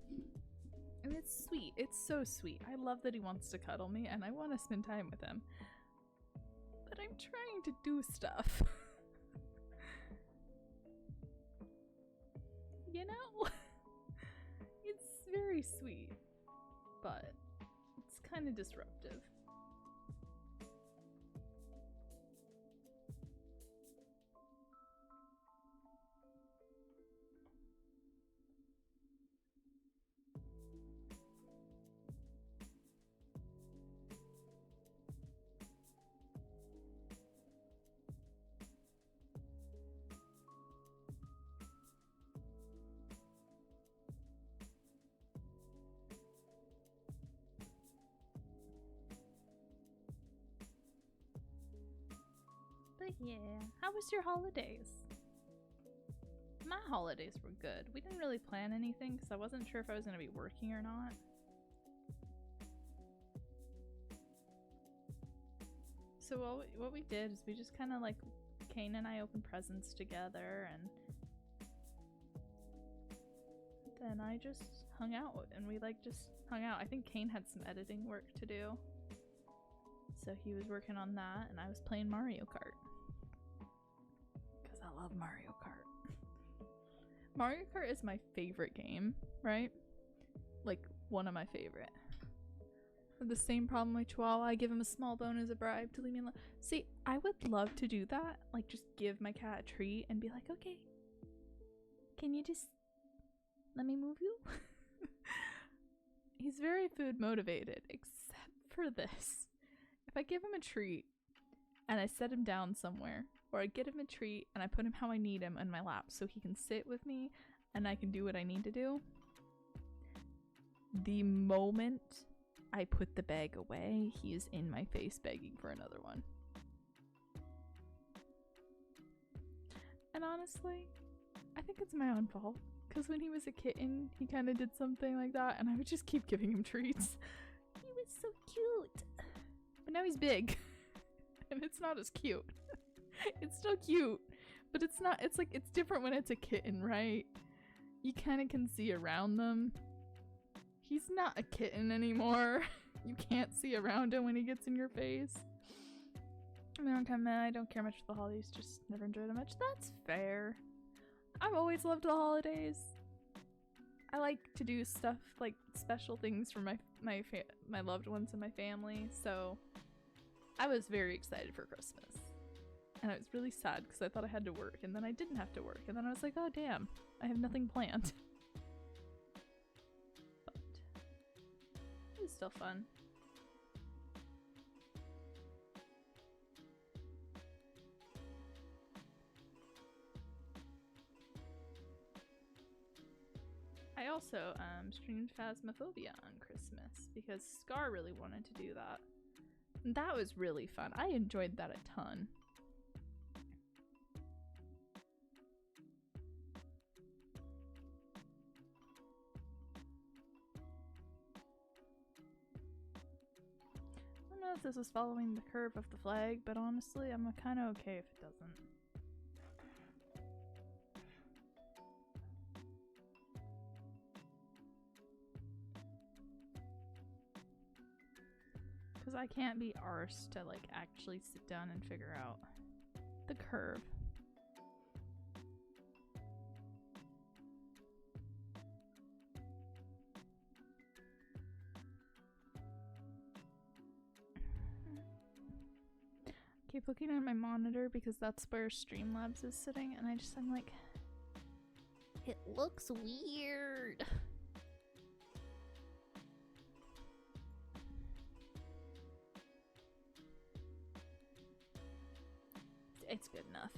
And it's sweet. It's so sweet. I love that he wants to cuddle me and I want to spend time with him. But I'm trying to do stuff. You know? It's very sweet, but it's kind of disruptive. yeah. How was your holidays? My holidays were good. We didn't really plan anything because I wasn't sure if I was going to be working or not. So what we did is we just kind of like, Kane and I opened presents together, and then I just hung out, and we like just hung out. I think Kane had some editing work to do, so he was working on that, and I was playing Mario Kart because I love Mario Kart. Mario Kart is my favorite game, right? Like, one of my favorite. The same problem with Chihuahua. I give him a small bone as a bribe to leave me alone. See, I would love to do that. Like, just give my cat a treat and be like, okay, can you just let me move you? He's very food motivated, except for this. If I give him a treat and I set him down somewhere, or I get him a treat and I put him how I need him in my lap so he can sit with me and I can do what I need to do, the moment I put the bag away, he is in my face begging for another one. And honestly, I think it's my own fault. Because when he was a kitten, he kind of did something like that, and I would just keep giving him treats. He was so cute. But now he's big. And it's not as cute. It's still cute. But it's not, it's like, it's different when it's a kitten, right? You kind of can see around them. He's not a kitten anymore. You can't see around him when he gets in your face. I don't care much for the holidays, just never enjoyed them much. That's fair. I've always loved the holidays. I like to do stuff, like special things for my loved ones and my family, so I was very excited for Christmas. And I was really sad because I thought I had to work, and then I didn't have to work, and then I was like, oh damn, I have nothing planned. But it was still fun. I also streamed Phasmophobia on Christmas because Scar really wanted to do that. And that was really fun. I enjoyed that a ton. I don't know if this is following the curve of the flag, but honestly, I'm kind of okay if it doesn't. Because I can't be arsed to like actually sit down and figure out the curve. Keep looking at my monitor because that's where Streamlabs is sitting, and I'm like, it looks weird. It's good enough.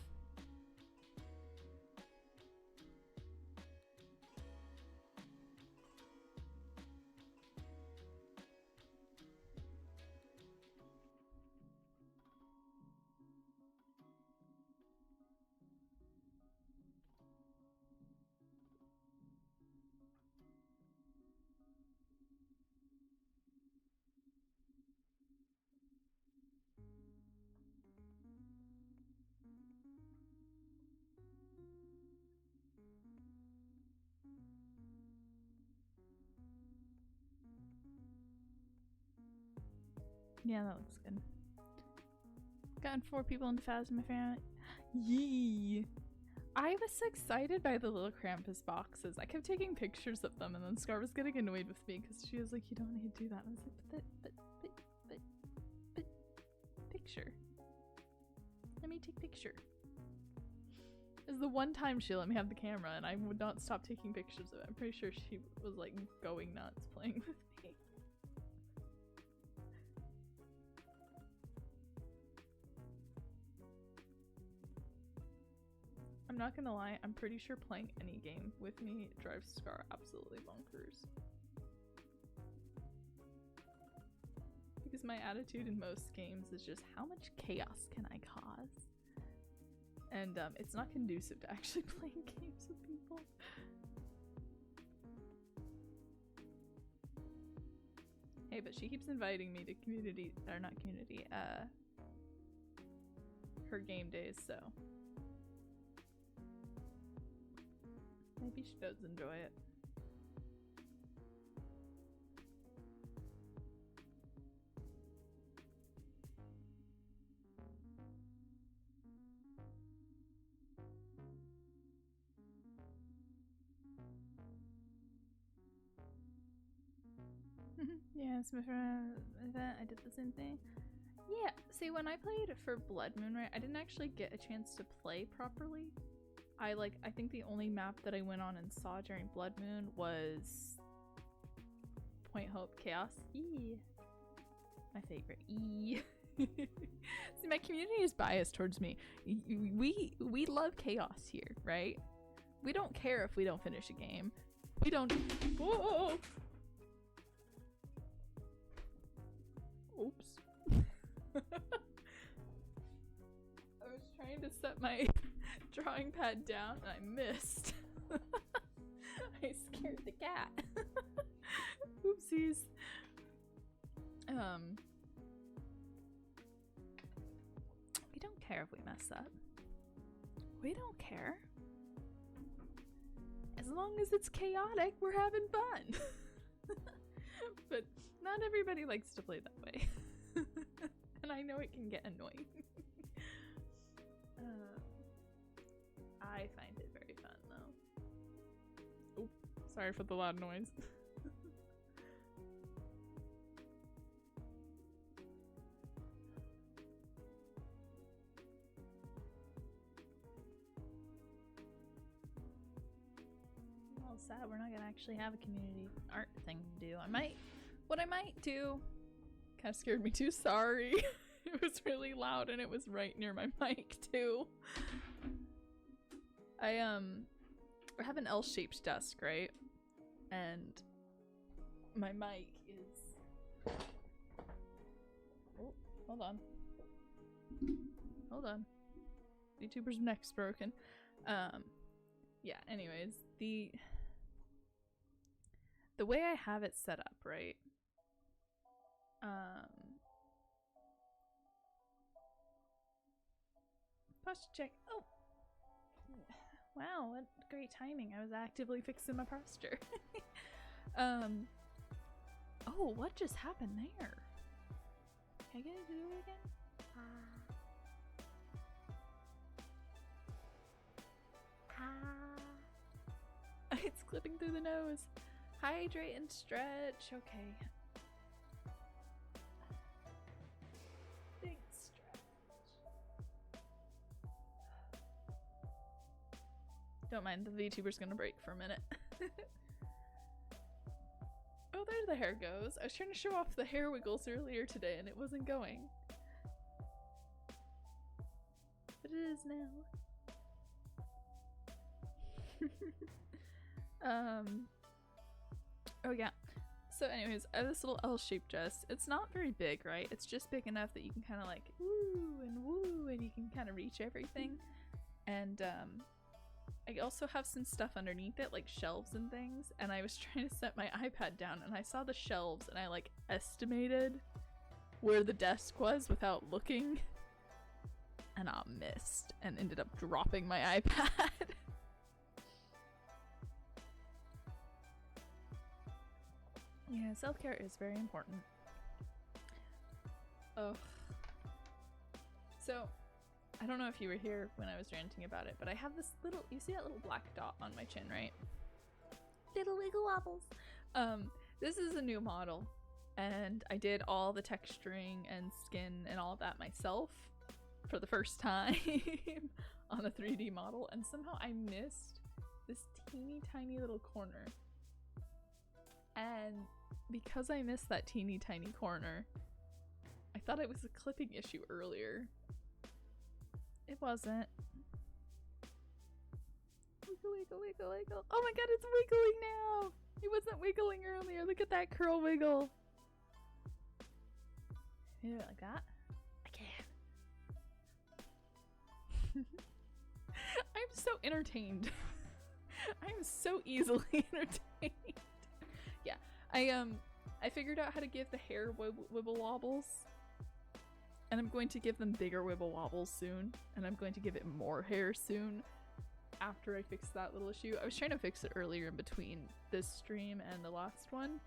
Yeah, that looks good. Gotten 4 people into Phas in my family. Yee! I was so excited by the little Krampus boxes. I kept taking pictures of them, and then Scar was getting annoyed with me because she was like, you don't need to do that. And I was like, but, picture. Let me take picture. It was the one time she let me have the camera, and I would not stop taking pictures of it. I'm pretty sure she was like going nuts playing with me. I'm not gonna lie, I'm pretty sure playing any game with me drives Scar absolutely bonkers. Because my attitude in most games is just, how much chaos can I cause? And it's not conducive to actually playing games with people. Hey, but she keeps inviting me to community, or not community, her game days, so maybe she does enjoy it. Yes, my friend, I did the same thing. Yeah, see, when I played for Blood Moon, right, I didn't actually get a chance to play properly. I think the only map that I went on and saw during Blood Moon was Point Hope Chaos. E. My favorite. E. See, my community is biased towards me. We love chaos here, right? We don't care if we don't finish a game. We don't. Whoa! Oops. I was trying to set my drawing pad down and I missed. I scared the cat. Oopsies. We don't care if we mess up. We don't care. As long as it's chaotic, we're having fun. But not everybody likes to play that way. And I know it can get annoying. I find it very fun though. Oh, sorry for the loud noise. Well, sad we're not gonna actually have a community art thing to do. What I might do, kind of scared me too, sorry. It was really loud and it was right near my mic too. I have an L-shaped desk, right? And my mic is... Oh, hold on. Hold on. YouTuber's neck's broken. Yeah, anyways, the way I have it set up, right? Posture check. Oh! Wow, what great timing. I was actively fixing my posture. Oh, what just happened there? Can I get it to do it again? It's clipping through the nose. Hydrate and stretch. Okay. Big stretch. Don't mind, the VTuber's gonna break for a minute. Oh, there the hair goes. I was trying to show off the hair wiggles earlier today and it wasn't going. But it is now. Oh yeah. So anyways, I have this little L-shaped dress. It's not very big, right? It's just big enough that you can kind of like woo and you can kind of reach everything. And I also have some stuff underneath it, like shelves and things. And I was trying to set my iPad down and I saw the shelves and I like estimated where the desk was without looking. And I missed and ended up dropping my iPad. Yeah, self-care is very important. Oh. So, I don't know if you were here when I was ranting about it, but I have this little, you see that little black dot on my chin, right? Little wiggle wobbles. This is a new model, and I did all the texturing and skin and all of that myself for the first time on a 3D model, and somehow I missed this teeny tiny little corner. And because I missed that teeny tiny corner, I thought it was a clipping issue earlier. It wasn't. Wiggle, wiggle, wiggle, wiggle. Oh my god, it's wiggling now! It wasn't wiggling earlier. Look at that curl wiggle. Yeah, like that. I can. so entertained. I am so easily entertained. Yeah, I figured out how to give the hair wibble wobbles, and I'm going to give them bigger wibble wobbles soon, and I'm going to give it more hair soon after I fix that little issue. I was trying to fix it earlier in between this stream and the last one,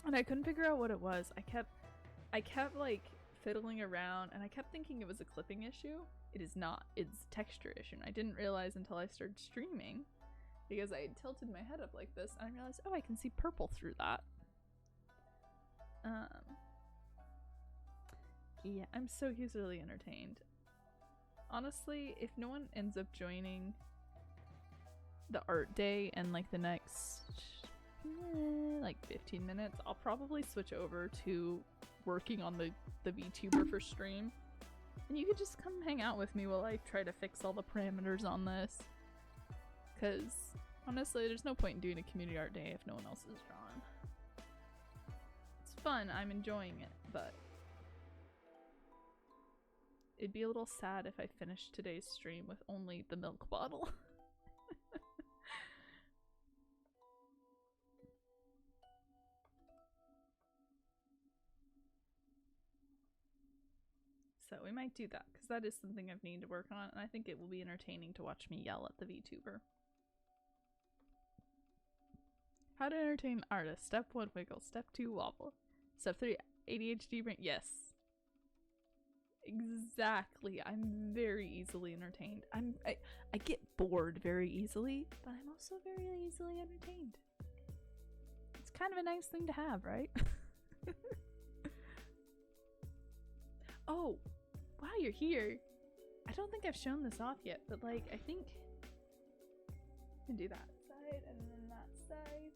and I couldn't figure out what it was. I kept like fiddling around, and I kept thinking it was a clipping issue. It is not. It's a texture issue. And I didn't realize until I started streaming, because I had tilted my head up like this, and I realized, oh, I can see purple through that. Yeah, I'm so easily entertained. Honestly, if no one ends up joining the art day in like the next like 15 minutes, I'll probably switch over to working on the VTuber for stream, and you could just come hang out with me while I try to fix all the parameters on this, because honestly there's no point in doing a community art day if no one else is drawing. It's fun, I'm enjoying it, but it'd be a little sad if I finished today's stream with only the milk bottle. So we might do that, because that is something I've needed to work on, and I think it will be entertaining to watch me yell at the VTuber. How to entertain artists. Step 1, wiggle. Step 2, wobble. Step 3, ADHD brain. Yes. Exactly. I'm very easily entertained. I get bored very easily, but I'm also very easily entertained. It's kind of a nice thing to have, right? Oh, wow, you're here. I don't think I've shown this off yet, but like, I think I can do that side and then that side.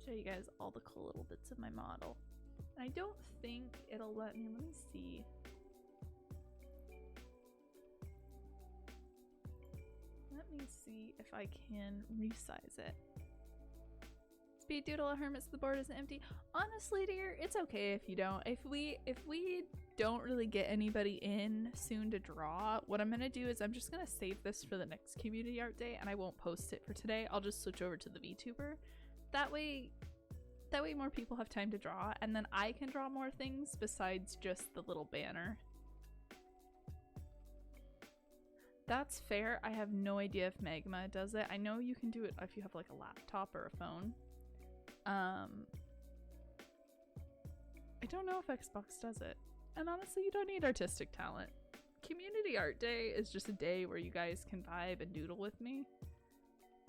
Show you guys all the cool little bits of my model. I don't think it'll let me see. Let me see if I can resize it. Speed doodle, hermits, the board is empty. Honestly, dear, it's okay if you don't. If we don't really get anybody in soon to draw, what I'm gonna do is I'm just gonna save this for the next community art day, and I won't post it for today. I'll just switch over to the VTuber. That way more people have time to draw, and then I can draw more things besides just the little banner. That's fair. I have no idea if Magma does it. I know you can do it if you have like a laptop or a phone. I don't know if Xbox does it. And honestly, you don't need artistic talent. Community art day is just a day where you guys can vibe and doodle with me.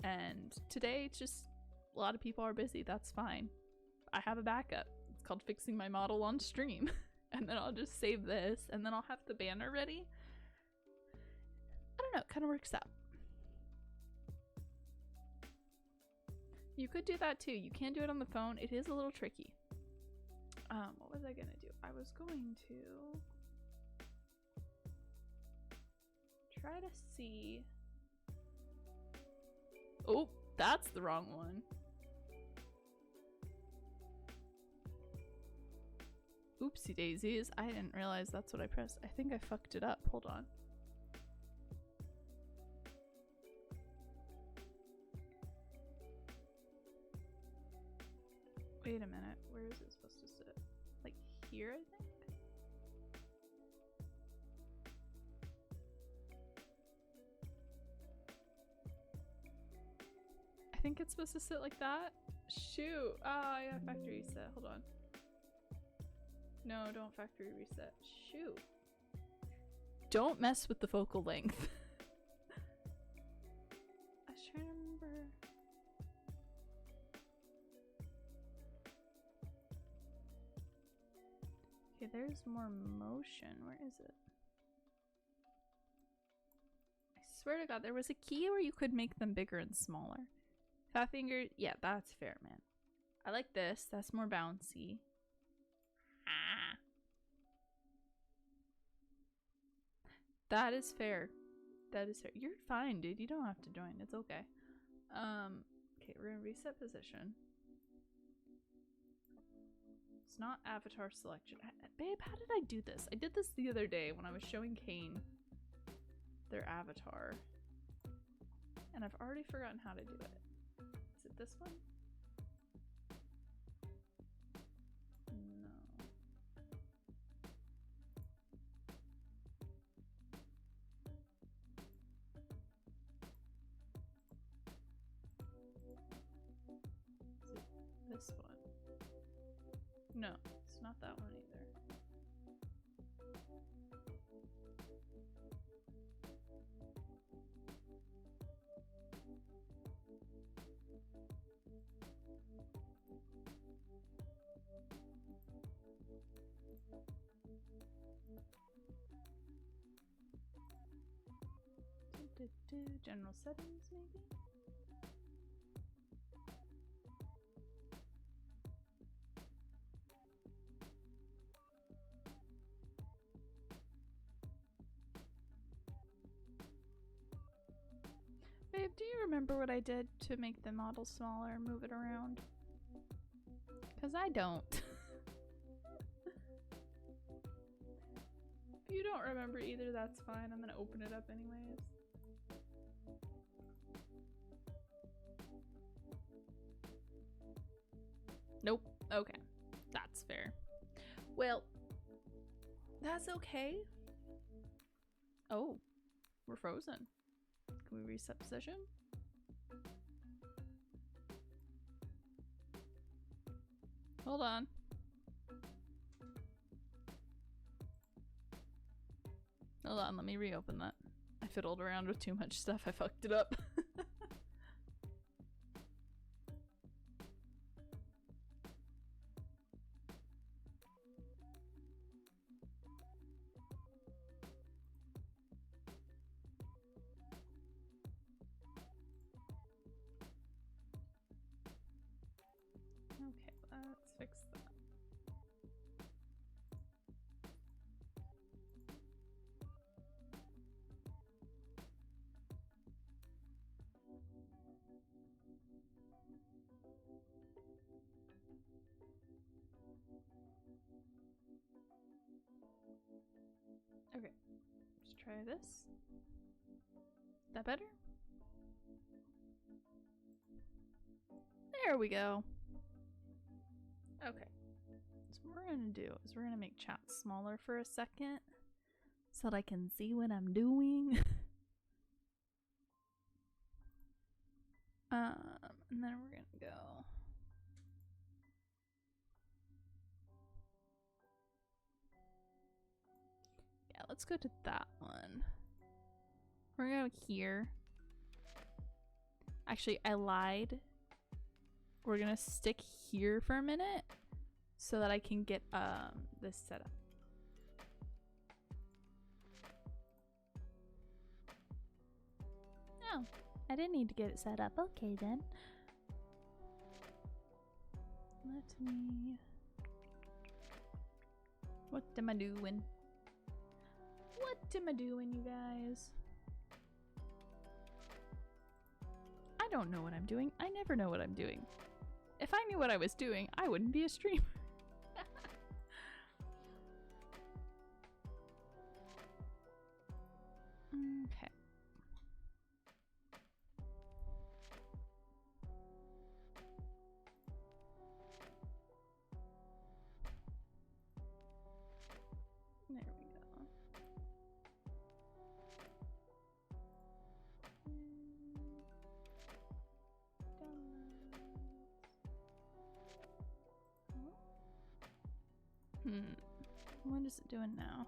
And today, it's just a lot of people are busy. That's fine. I have a backup. It's called fixing my model on stream. And then I'll just save this, and then I'll have the banner ready. I don't know, it kind of works out. You could do that too. You can do it on the phone. It is a little tricky. What was I gonna do? I was going to try to see. Oh, that's the wrong one. Oopsie daisies. I didn't realize that's what I pressed. I think I fucked it up. Hold on. Wait a minute, where is it supposed to sit? Like here, I think? I think it's supposed to sit like that. Shoot. Oh, yeah, factory reset. Hold on. No, don't factory reset. Shoot. Don't mess with the focal length. I was trying to remember. Okay, there's more motion. Where is it? I swear to God, there was a key where you could make them bigger and smaller. Fat finger, yeah, that's fair, man. I like this. That's more bouncy. Ah. That is fair. That is fair. You're fine, dude. You don't have to join. It's okay. Okay, we're gonna reset position. It's not avatar selection. Babe, how did I do this? I did this the other day when I was showing Kane their avatar. And I've already forgotten how to do it. Is it this one? No. Is it this one? No, it's not that one either. General settings, maybe? Babe, do you remember what I did to make the model smaller and move it around? Because I don't. If you don't remember either, that's fine. I'm gonna open it up anyways. Nope. Okay. That's fair. Well, that's okay. Oh, we're frozen. Can we reset position? Hold on. Hold on, let me reopen that. I fiddled around with too much stuff. I fucked it up. Okay, let's fix that. Okay, let's try this. Is that better? There we go. Okay, so what we're gonna do is we're gonna make chat smaller for a second so that I can see what I'm doing. And then we're gonna go. Yeah, let's go to that one. We're gonna go here. Actually, I lied. We're gonna stick here for a minute so that I can get this set up. Oh, I didn't need to get it set up. Okay then. Let me... What am I doing? What am I doing, you guys? I don't know what I'm doing. I never know what I'm doing. If I knew what I was doing, I wouldn't be a streamer. Okay. There we go. What is it doing now?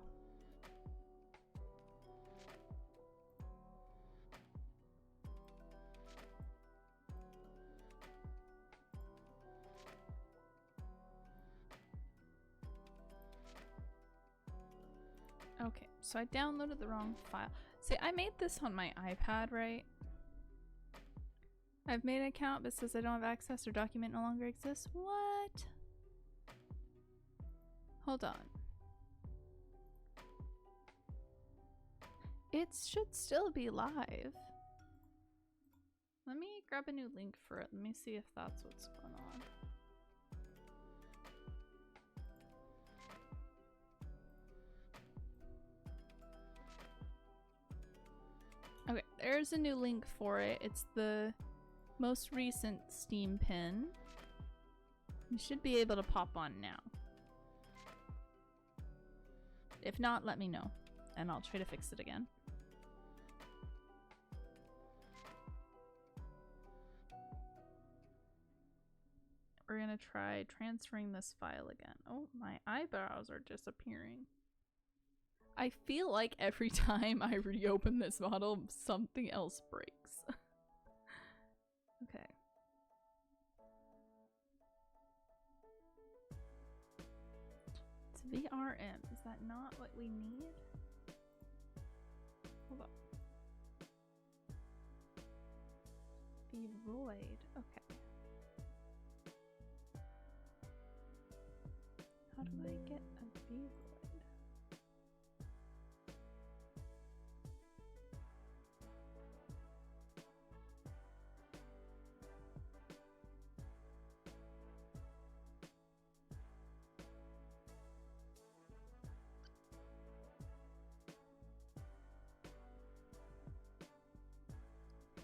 Okay, so I downloaded the wrong file. See, I made this on my iPad, right? I've made an account, but it says I don't have access or document no longer exists. What? Hold on. It should still be live. Let me grab a new link for it. Let me see if that's what's going on. There's a new link for it. It's the most recent Steam pin. You should be able to pop on now. If not, let me know, and I'll try to fix it again. We're gonna try transferring this file again. Oh, my eyebrows are disappearing. I feel like every time I reopen this model, something else breaks. Okay. It's VRM. Is that not what we need? Hold on. Void. Okay. How do I get a void?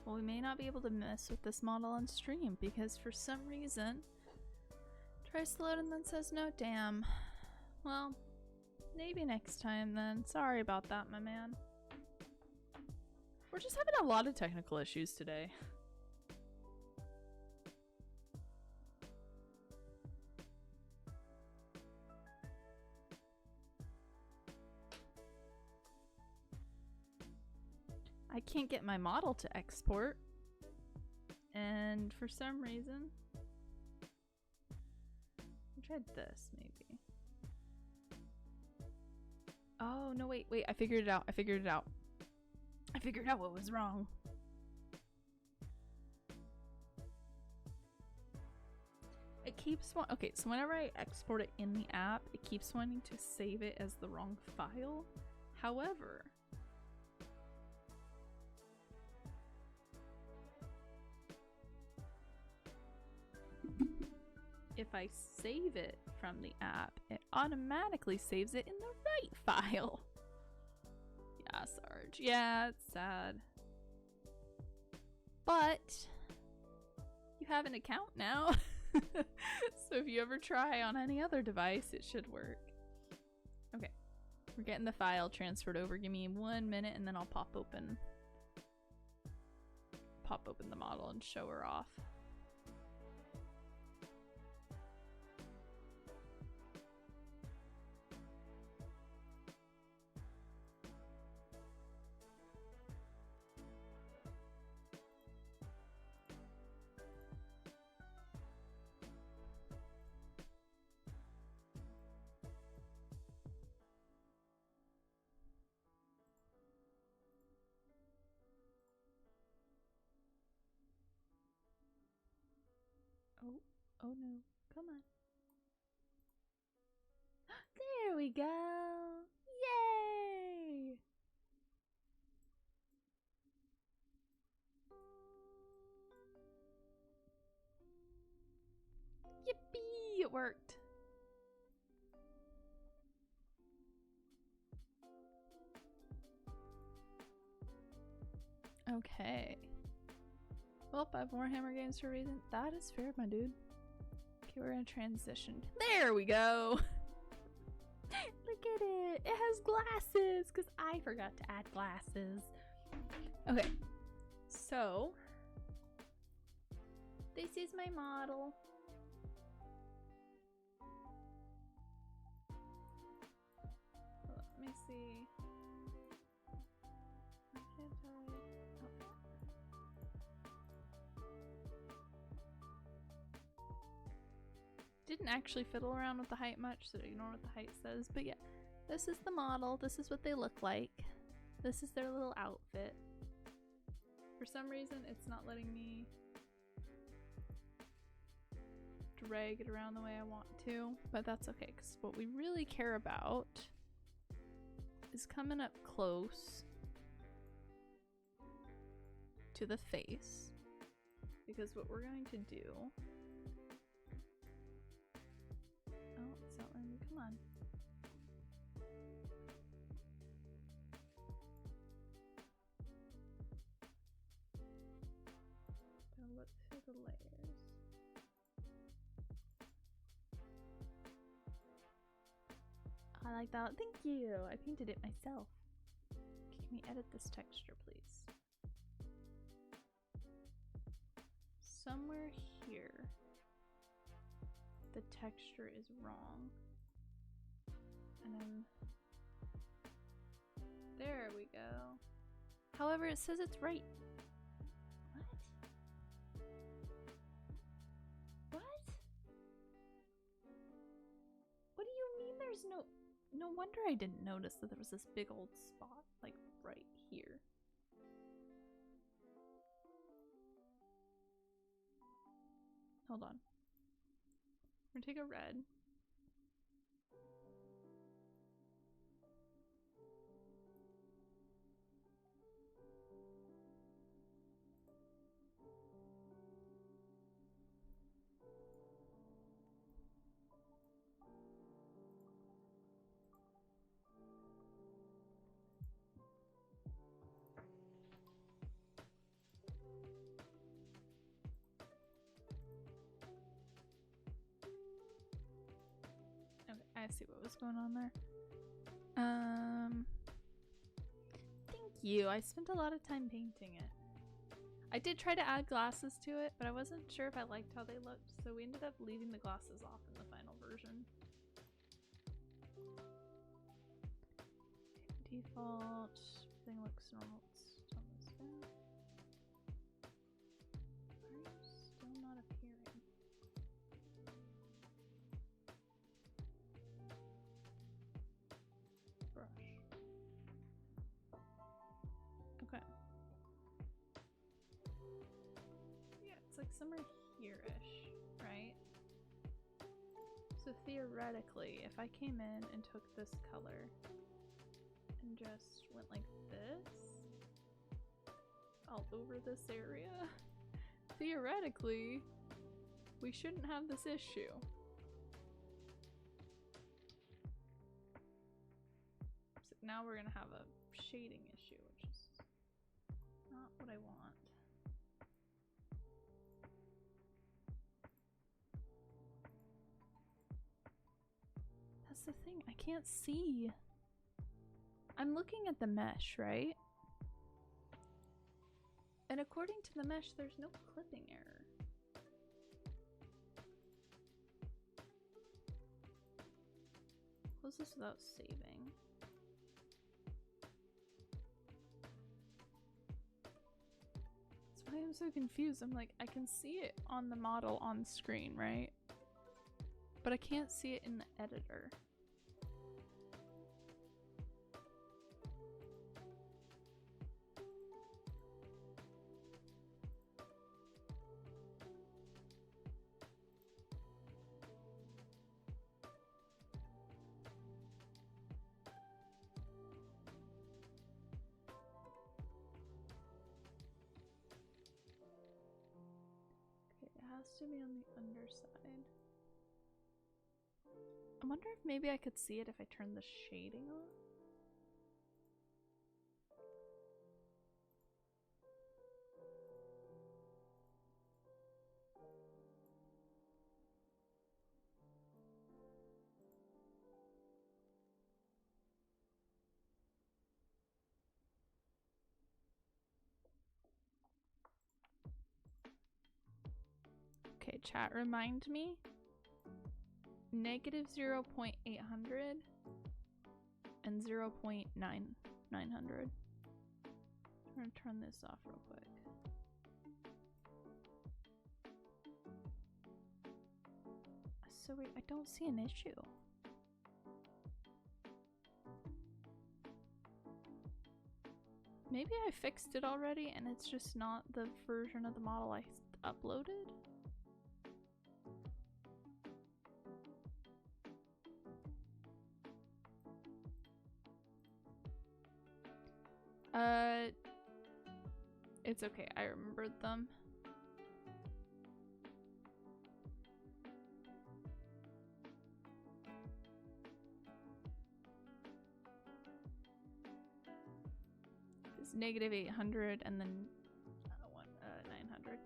Well, we may not be able to mess with this model on stream because for some reason tries to load and then says no. Damn. Well, maybe next time then. Sorry about that, my man. We're just having a lot of technical issues today. I can't get my model to export, and for some reason I tried this maybe. Oh no, wait, I figured it out. I figured out what was wrong. It keeps okay, so whenever I export it in the app, it keeps wanting to save it as the wrong file. However, if I save it from the app, it automatically saves it in the right file. Yeah, Sarge. Yeah, it's sad. But you have an account now. So if you ever try on any other device, it should work. Okay. We're getting the file transferred over. Give me 1 minute and then I'll pop open the model and show her off. Oh no, come on. There we go. Yay! Yippee! It worked. Okay. Well, I have Warhammer games for a reason. That is fair, my dude. Okay, we're gonna transition. There we go! Look at it! It has glasses! Because I forgot to add glasses. Okay. So, this is my model. Let me see. Why can't I? Didn't actually fiddle around with the height much, so ignore what the height says. But yeah, this is the model. This is what they look like. This is their little outfit. For some reason, it's not letting me drag it around the way I want to, but that's okay, because what we really care about is coming up close to the face, because what we're going to do... Oh, it's not letting me. Come on. I like that. Thank you. I painted it myself. Can we edit this texture, please? Somewhere here, the texture is wrong. And then there we go. However, it says it's right. What? What? What do you mean there's no... No wonder I didn't notice that there was this big old spot, like, right here. Hold on. We're gonna take a red. I see what was going on there. Thank you. I spent a lot of time painting it. I did try to add glasses to it, but I wasn't sure if I liked how they looked, so we ended up leaving the glasses off in the final version. Okay, default. Everything looks normal. Let's tone this down. Why are you still not appearing? Brush. Okay. Yeah, it's like somewhere here-ish, right? So theoretically, if I came in and took this color and just went like this all over this area, theoretically, we shouldn't have this issue. So now we're gonna have a shading issue, which is not what I want. That's the thing, I can't see. I'm looking at the mesh, right? And according to the mesh, there's no clipping error. Close this without saving. That's why I'm so confused. I'm like, I can see it on the model on screen, right? But I can't see it in the editor. To be on the underside. I wonder if maybe I could see it if I turn the shading on. Okay, chat, remind me. Negative 0.800 and 0.900. I'm gonna turn this off real quick. So wait, I don't see an issue. Maybe I fixed it already and it's just not the version of the model I uploaded? It's okay, I remembered them. It's negative 800 and then 900.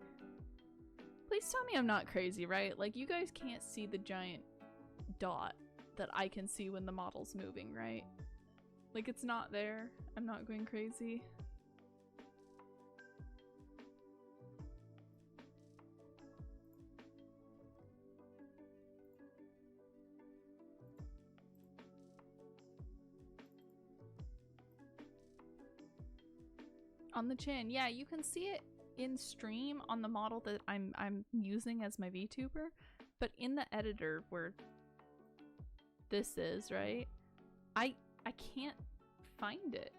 Please tell me I'm not crazy, right? Like, you guys can't see the giant dot that I can see when the model's moving, right? Like, it's not there. I'm not going crazy. On the chin, yeah, you can see it in stream on the model that I'm using as my VTuber, but in the editor where this is, right? I can't find it.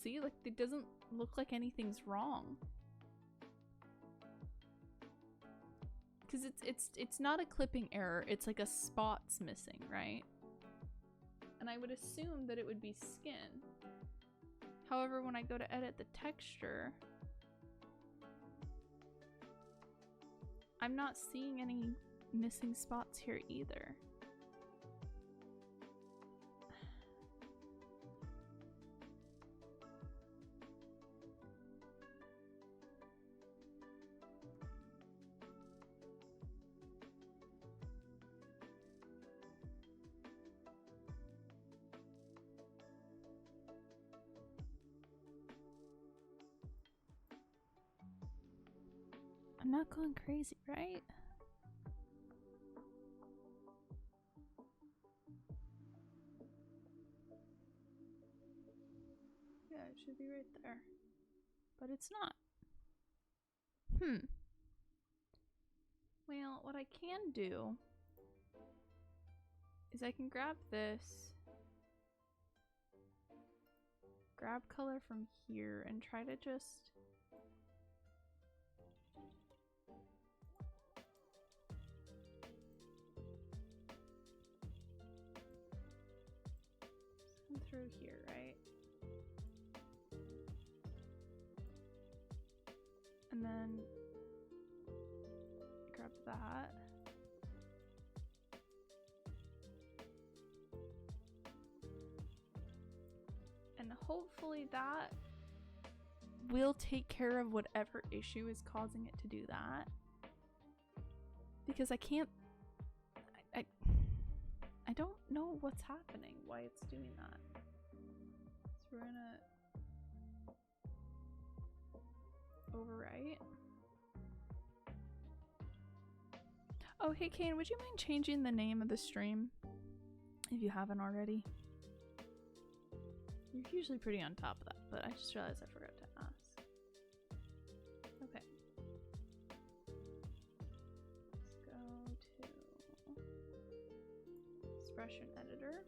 See, like, it doesn't look like anything's wrong. Because it's not a clipping error, it's like a spot's missing, right? And I would assume that it would be skin. However, when I go to edit the texture, I'm not seeing any missing spots here either. I'm not going crazy, right? Yeah, it should be right there. But it's not. Well, what I can do is I can grab this, grab color from here, and try to just come through here, right? And then grab that. And hopefully that will take care of whatever issue is causing it to do that. Because I can't... I don't know what's happening, why it's doing that. So we're gonna overwrite. Oh, hey Kane, would you mind changing the name of the stream if you haven't already? You're usually pretty on top of that, but I just realized I forgot to ask. Okay. Let's go to expression editor.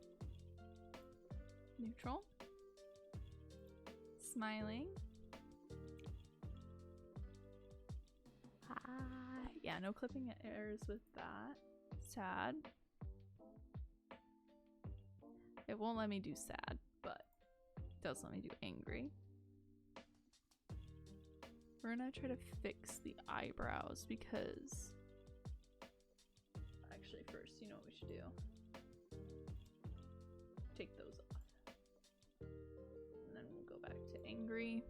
Neutral. Smiling. Yeah, no clipping errors with that. Sad. It won't let me do sad, but it does let me do angry. We're gonna try to fix the eyebrows because... Actually, first, you know what we should do? Take those off. And then we'll go back to angry.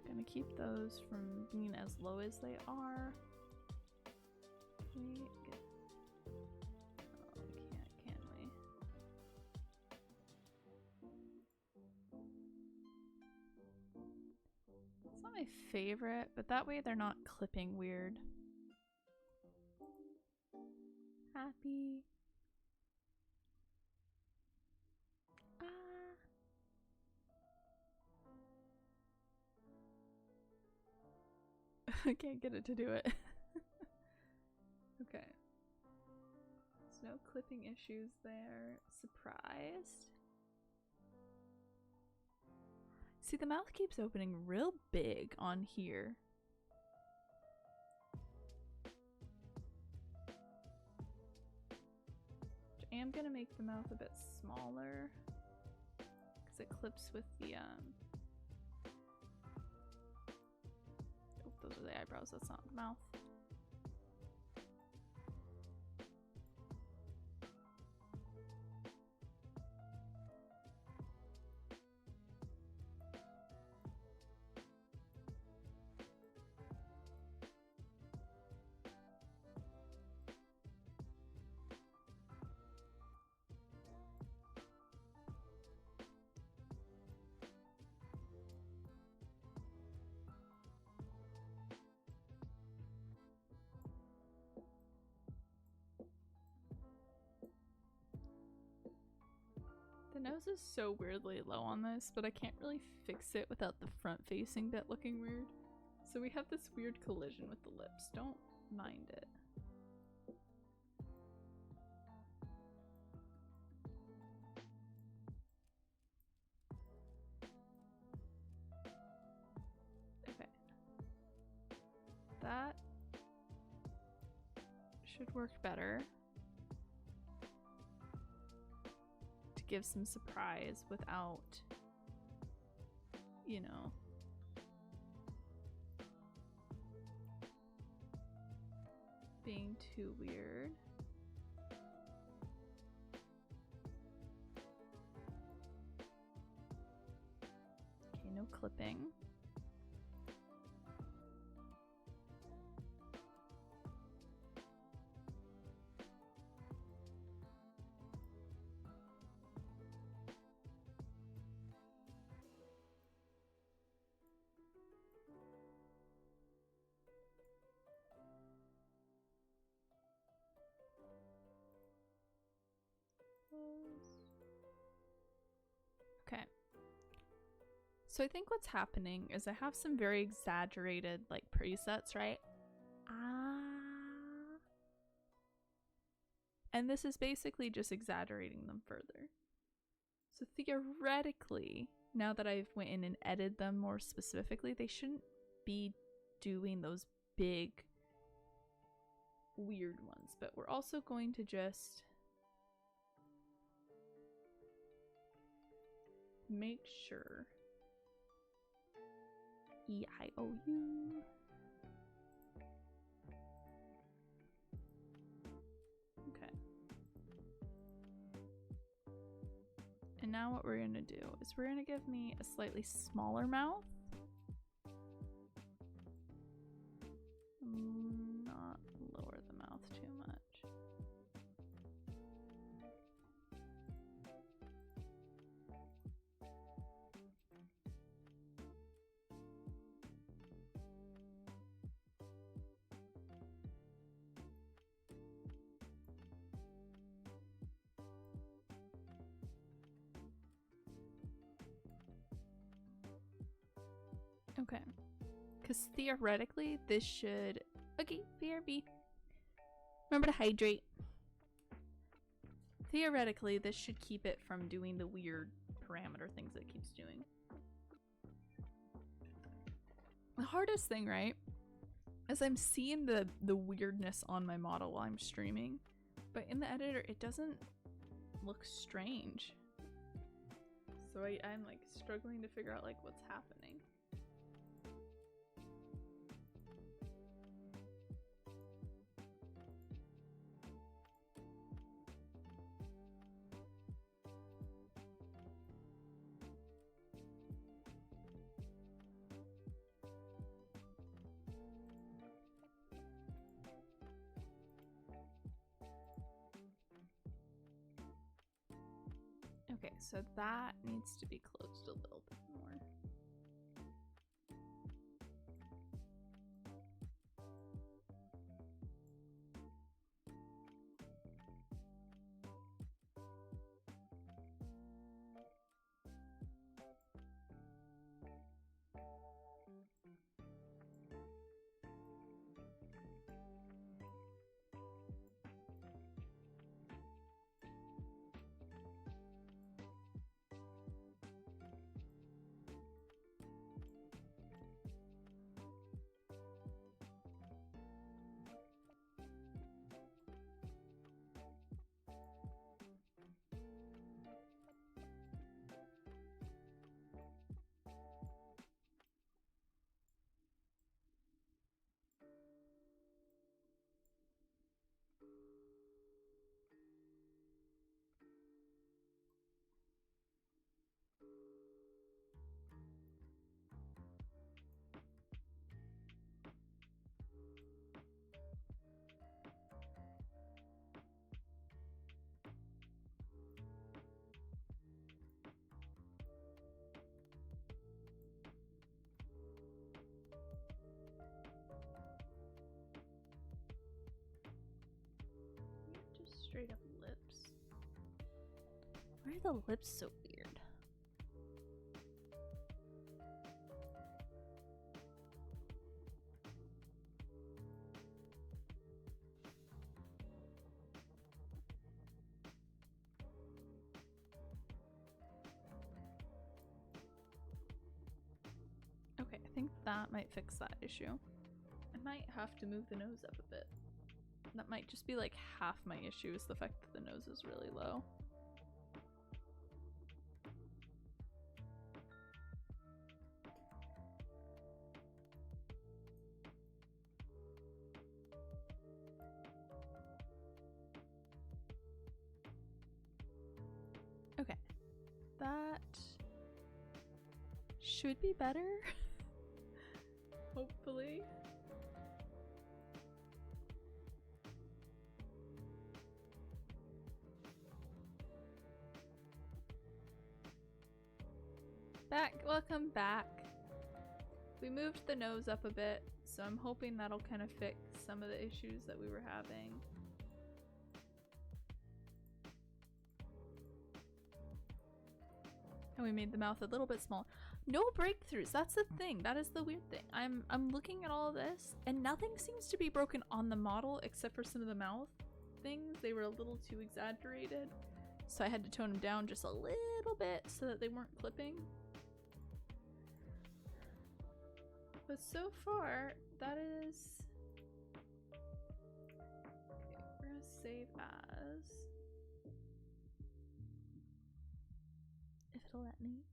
Gonna keep those from being as low as they are. We get... Oh, we can't, can we? It's not my favorite, but that way they're not clipping weird. Happy. I can't get it to do it. Okay. There's no clipping issues there. Surprised. See, the mouth keeps opening real big on here. I am gonna make the mouth a bit smaller because it clips with the are the eyebrows, that's not the mouth. The nose is so weirdly low on this, but I can't really fix it without the front facing bit looking weird. So we have this weird collision with the lips. Don't mind it. Okay. That should work better. Give some surprise without, you know, being too weird. Okay, no clipping. Okay. So I think what's happening is I have some very exaggerated like presets, right? And this is basically just exaggerating them further. So theoretically, now that I've went in and edited them more specifically, they shouldn't be doing those big weird ones, but we're also going to just make sure E-I-O-U. Okay. And now what we're gonna do is we're gonna give me a slightly smaller mouth. Not lower the mouth too much. Okay, because theoretically this should, okay, BRB, remember to hydrate. Theoretically this should keep it from doing the weird parameter things that it keeps doing. The hardest thing, right, is I'm seeing the weirdness on my model while I'm streaming, but in the editor it doesn't look strange. So I'm like struggling to figure out like what's happening. Okay, so that needs to be closed a little bit more. Straight up lips. Why are the lips so weird? Okay, I think that might fix that issue. I might have to move the nose up a bit. That might just be like half my issue, is the fact that the nose is really low. Okay, that should be better. Hopefully. Welcome back. We moved the nose up a bit, so I'm hoping that'll kind of fix some of the issues that we were having. And we made the mouth a little bit small. No breakthroughs. That's the thing. That is the weird thing. I'm looking at all this and nothing seems to be broken on the model except for some of the mouth things. They were a little too exaggerated. So I had to tone them down just a little bit so that they weren't clipping. But so far, that is... Okay, we're gonna save as... If it'll let me.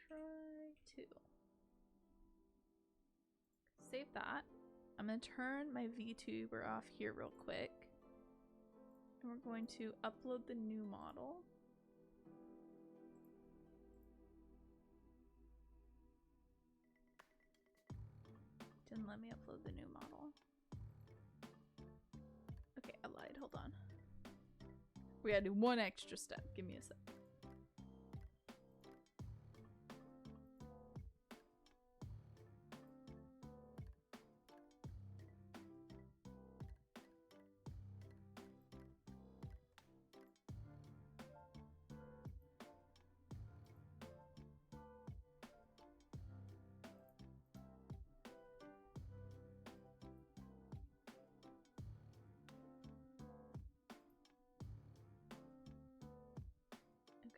Try to save that. I'm going to turn my VTuber off here real quick. And we're going to upload the new model. Didn't let me upload the new model. Okay, I lied. Hold on. We gotta do one extra step. Give me a sec.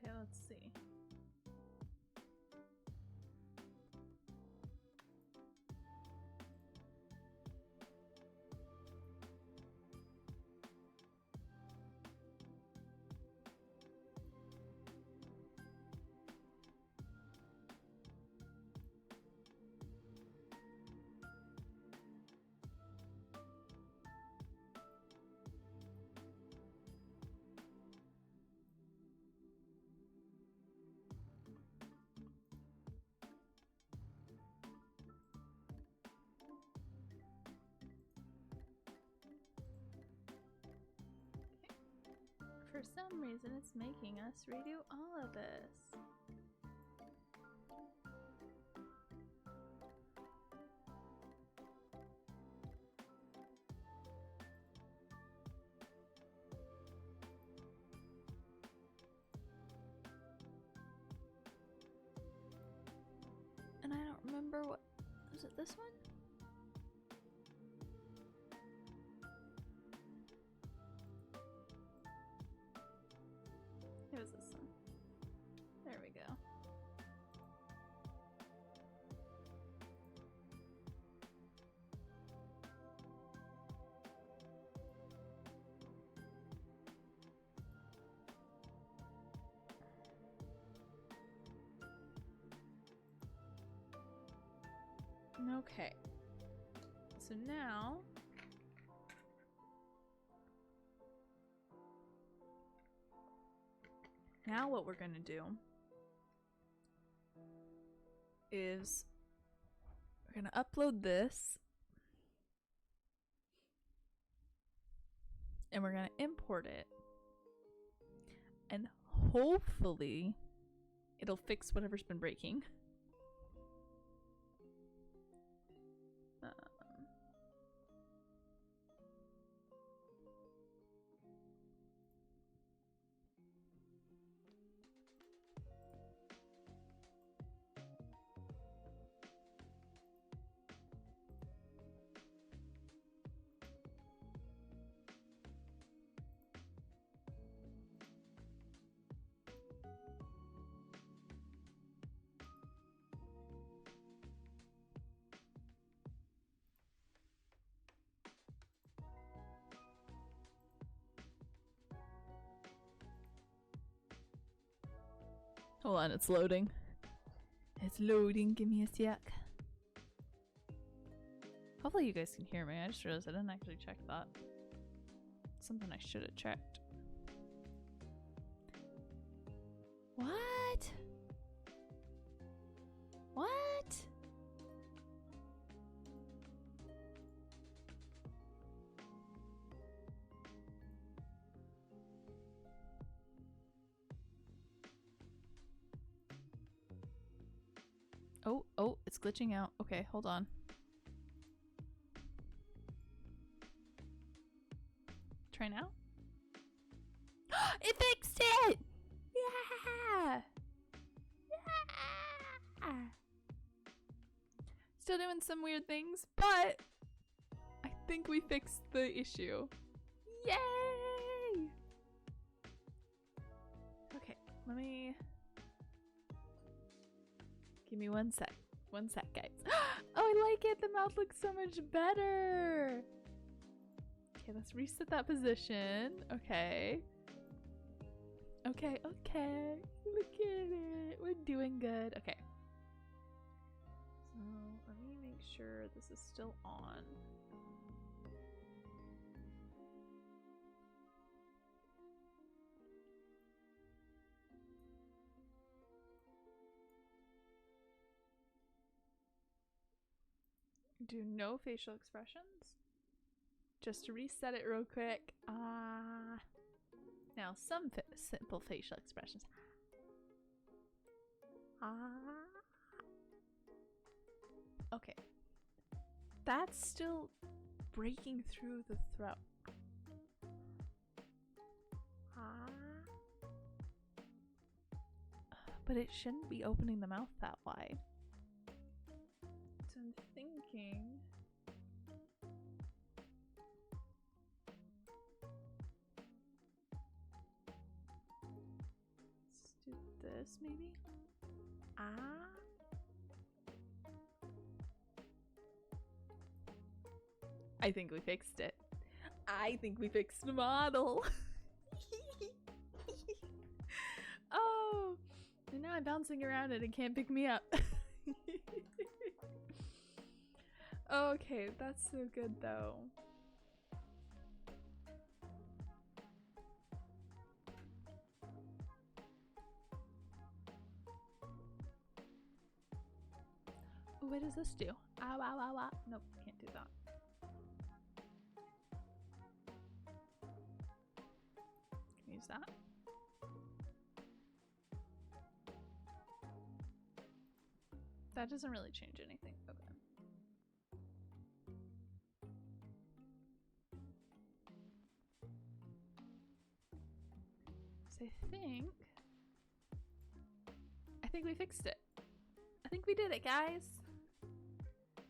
Okay, let's see. For some reason, it's making us redo all of this. And I don't remember what... Was it this one? It was this one. There we go. Okay. So now what we're going to do is we're going to upload this and we're going to import it, and hopefully it'll fix whatever's been breaking. Hold on, it's loading. It's loading, give me a sec. Hopefully you guys can hear me. I just realized I didn't actually check that. Something I should have checked. What? What? Oh, it's glitching out. Okay, hold on. Try now. It fixed it! Yeah! Yeah! Still doing some weird things, but I think we fixed the issue. Yay! Okay, let me... Give me 1 sec. 1 sec, guys. Oh, I like it! The mouth looks so much better! Okay, let's reset that position. Okay. Okay. Look at it. We're doing good. Okay. So, let me make sure this is still on. Do no facial expressions. Just to reset it real quick. Now some simple facial expressions. Okay. That's still breaking through the throat. But it shouldn't be opening the mouth that wide. So I'm thinking... Let's do this maybe? I think we fixed it. I think we fixed the model. Oh, and now I'm bouncing around and it can't pick me up. Okay, that's so good though. Ooh, what does this do? Ow, ow, ow, ow. Nope, can't do that. Can I use that? That doesn't really change anything. Okay. So I think we fixed it. I think we did it, guys.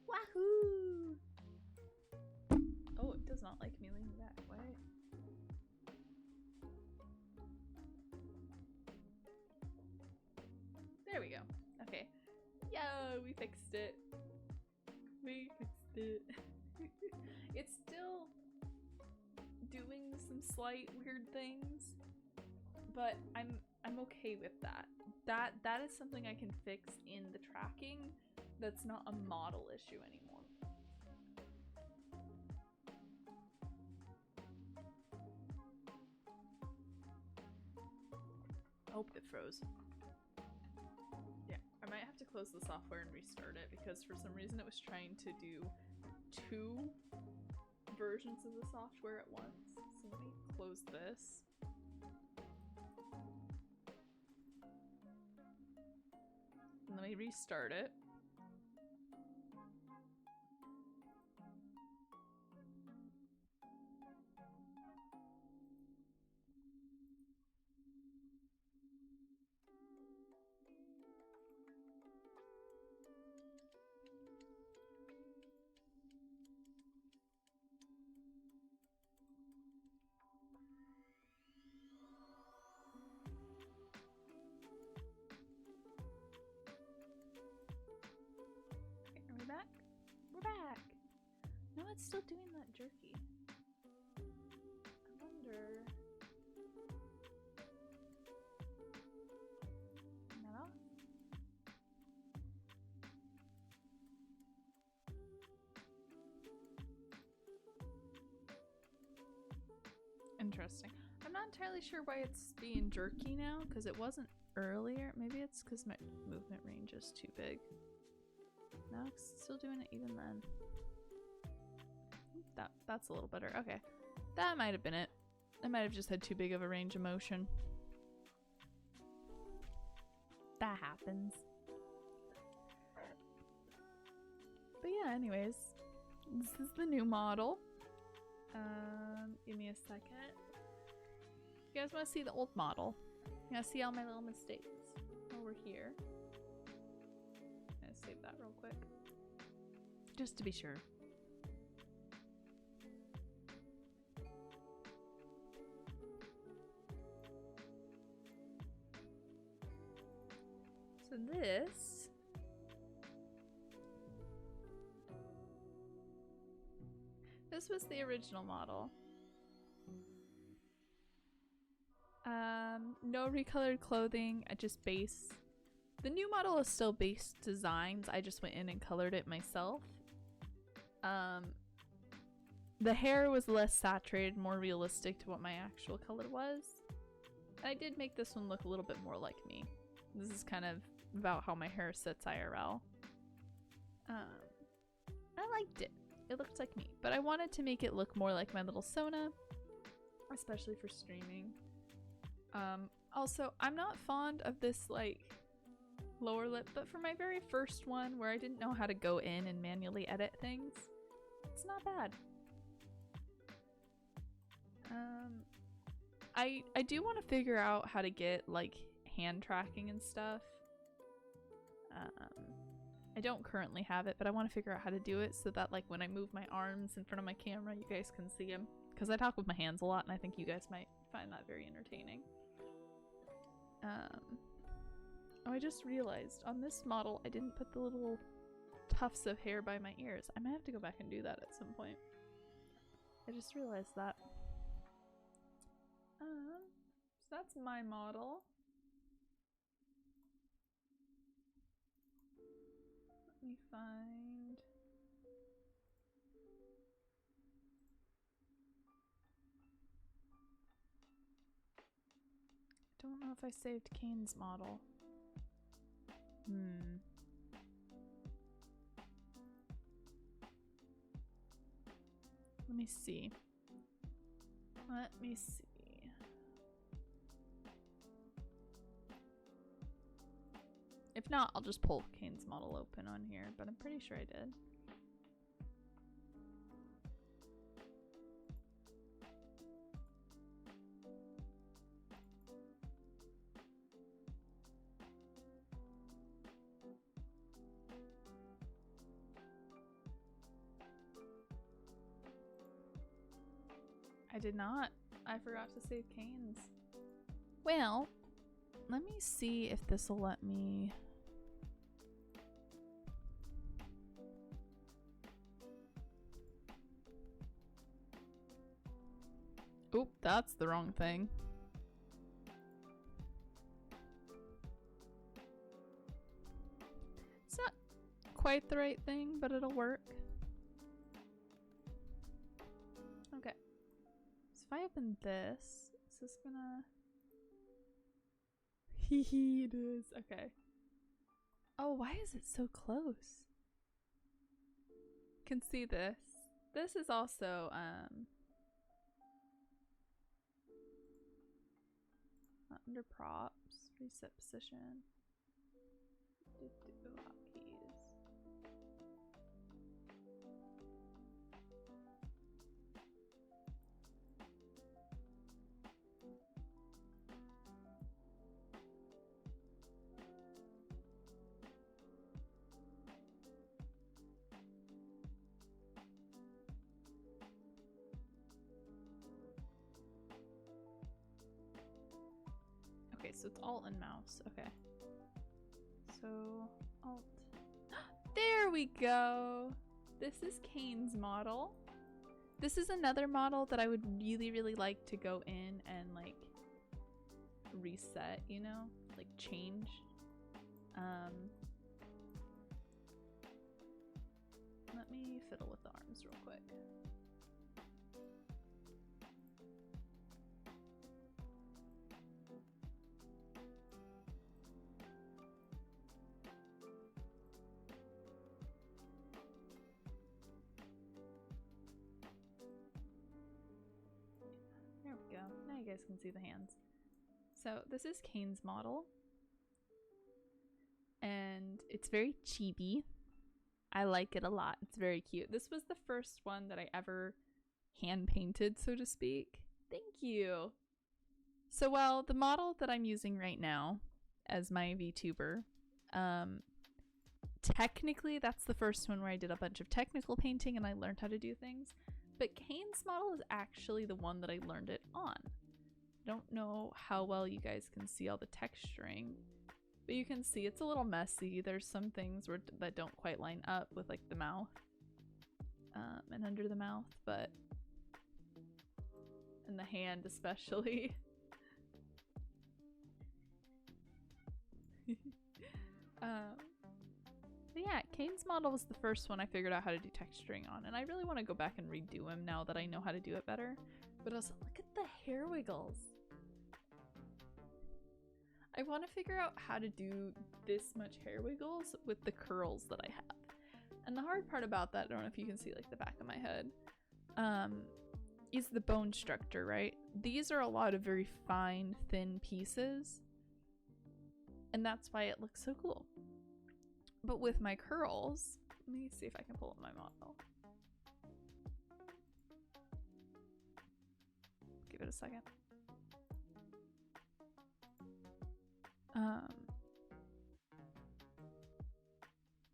Wahoo! Oh, it does not like me leaning back. Wait. There we go. Okay. Yo, we fixed it. We fixed it. It's still doing some slight weird things, but I'm okay with that. That is something I can fix in the tracking. That's not a model issue anymore. Oh, it froze. Yeah, I might have to close the software and restart it because for some reason it was trying to do 2 versions of the software at once. So let me close this. me restart it. Back? We're back! No, it's still doing that jerky. I wonder... Turn that off? Interesting. I'm not entirely sure why it's being jerky now, because it wasn't earlier. Maybe it's because my movement range is too big. No, it's still doing it even then. That's a little better. Okay. That might have been it. I might have just had too big of a range of motion. That happens. But yeah, anyways. This is the new model. Give me a second. You guys want to see the old model? You want to see all my little mistakes over here? I'm gonna save that real quick. Just to be sure. So this was the original model. No recolored clothing, just base. The new model is still base designs, I just went in and colored it myself. The hair was less saturated, more realistic to what my actual color was. I did make this one look a little bit more like me. This is kind of about how my hair sits IRL. I liked it. It looked like me, but I wanted to make it look more like my little Sona, especially for streaming. Also, I'm not fond of this like lower lip, but for my very first one where I didn't know how to go in and manually edit things, it's not bad. I do want to figure out how to get like hand tracking and stuff. I don't currently have it, but I want to figure out how to do it so that like when I move my arms in front of my camera, you guys can see them. Because I talk with my hands a lot and I think you guys might find that very entertaining. Oh, I just realized on this model I didn't put the little tufts of hair by my ears. I might have to go back and do that at some point. I just realized that. So that's my model. Let me find... I don't know if I saved Kane's model. Let me see. Let me see. If not, I'll just pull Kane's model open on here, but I'm pretty sure I did. I did not. I forgot to save Kane's. Well, let me see if this will let me... Oop, that's the wrong thing. It's not quite the right thing, but it'll work. Okay. So if I open this, is this gonna... Hehe, it is. Okay. Oh, why is it so close? You can see this. This is also, not under props. Reset position. Hotkeys. Okay, so it's alt and mouse. Okay. So, alt. There we go! This is Kane's model. This is another model that I would really, really like to go in and, like, reset, you know? Like, change. Let me fiddle with the arms real quick. There we go. Now you guys can see the hands. So this is Kane's model. And it's very chibi. I like it a lot. It's very cute. This was the first one that I ever hand painted, so to speak. Thank you. So, well, the model that I'm using right now as my VTuber, technically that's the first one where I did a bunch of technical painting and I learned how to do things. But Kane's model is actually the one that I learned it on. I don't know how well you guys can see all the texturing, but you can see it's a little messy. There's some things that don't quite line up with like the mouth and under the mouth, but and the hand especially. But yeah, Kane's model was the first one I figured out how to do texturing on, and I really want to go back and redo him now that I know how to do it better. But also, look at the hair wiggles. I want to figure out how to do this much hair wiggles with the curls that I have. And the hard part about that, I don't know if you can see like the back of my head, is the bone structure, right? These are a lot of very fine, thin pieces. And that's why it looks so cool. But with my curls, let me see if I can pull up my model. Give it a second.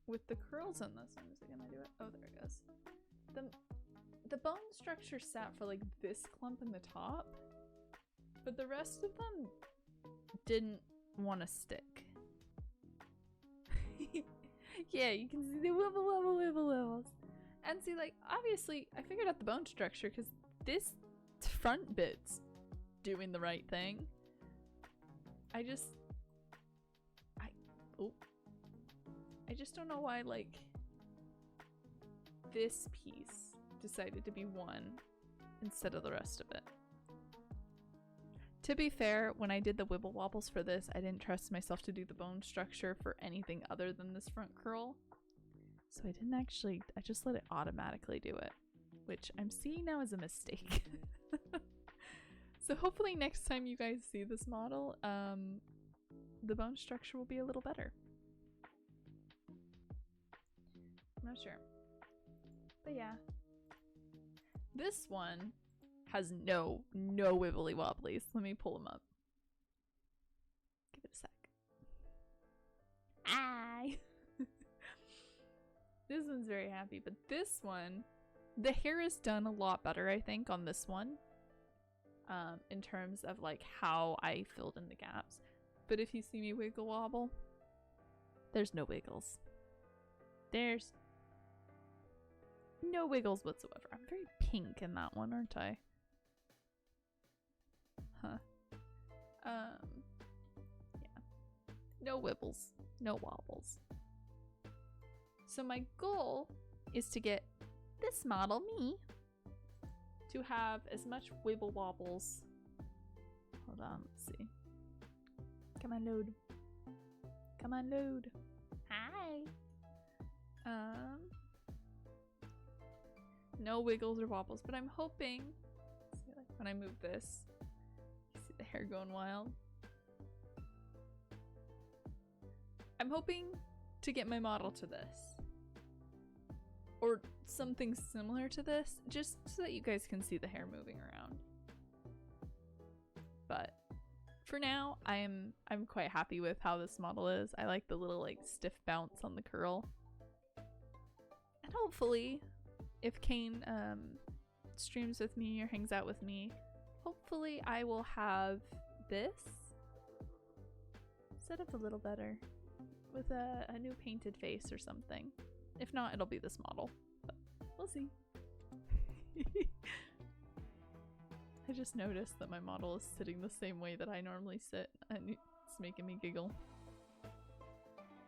With the curls on this one, is it gonna do it? Oh, there it goes. The bone structure sat for like this clump in the top, but the rest of them didn't want to stick. Yeah, you can see the wibble wibble wibble wibbles. And see, like, obviously, I figured out the bone structure because this front bit's doing the right thing. I just don't know why, like, this piece decided to be one instead of the rest of it. To be fair, when I did the wibble wobbles for this, I didn't trust myself to do the bone structure for anything other than this front curl. So I didn't actually, I just let it automatically do it, which I'm seeing now as a mistake. So hopefully next time you guys see this model, the bone structure will be a little better. I'm not sure. But yeah. This one has no wibbly wobblies. Let me pull them up. Give it a sec. Aye. This one's very happy, but this one, the hair is done a lot better, I think, on this one. In terms of like how I filled in the gaps. But if you see me wiggle wobble, there's no wiggles. There's no wiggles whatsoever. I'm very pink in that one, aren't I? Huh. Yeah. No wibbles. No wobbles. So my goal is to get this model, me, to have as much wibble wobbles. Hold on, let's see. Come on, load. Come on, load. Hi. No wiggles or wobbles, but I'm hoping, see, like when I move this, you see the hair going wild. I'm hoping to get my model to this. Or something similar to this, just so that you guys can see the hair moving around. But for now, I'm quite happy with how this model is. I like the little like stiff bounce on the curl. And hopefully, if Kane streams with me or hangs out with me, hopefully I will have this set up a little better with a new painted face or something. If not, it'll be this model, but we'll see. I just noticed that my model is sitting the same way that I normally sit, and it's making me giggle.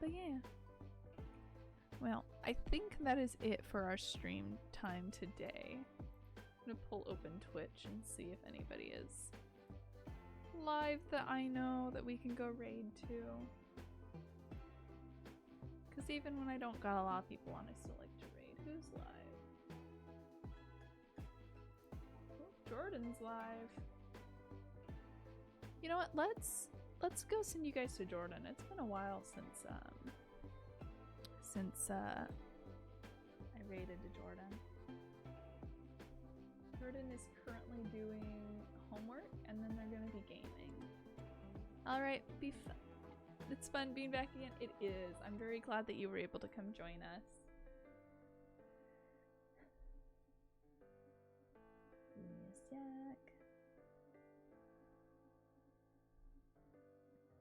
But yeah. Well, I think that is it for our stream time today. I'm gonna pull open Twitch and see if anybody is live that I know that we can go raid to. Because even when I don't got a lot of people on, I still like to raid. Who's live? Jordan's live. You know what? Let's go send you guys to Jordan. It's been a while since I raided to Jordan. Jordan is currently doing homework, and then they're gonna be gaming. All right, it's fun being back again. It is. I'm very glad that you were able to come join us. Jack.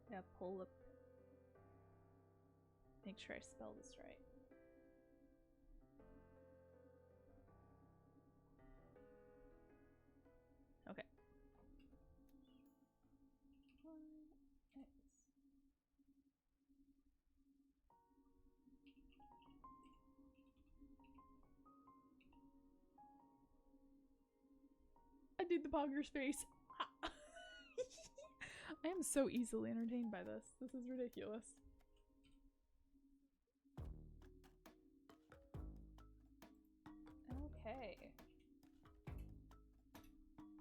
Yeah, pull up. Make sure I spell this right. Okay. I did the Pogger's face. I am so easily entertained by this. This is ridiculous. Okay.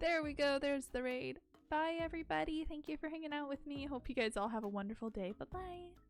There we go. There's the raid. Bye, everybody. Thank you for hanging out with me. Hope you guys all have a wonderful day. Bye-bye.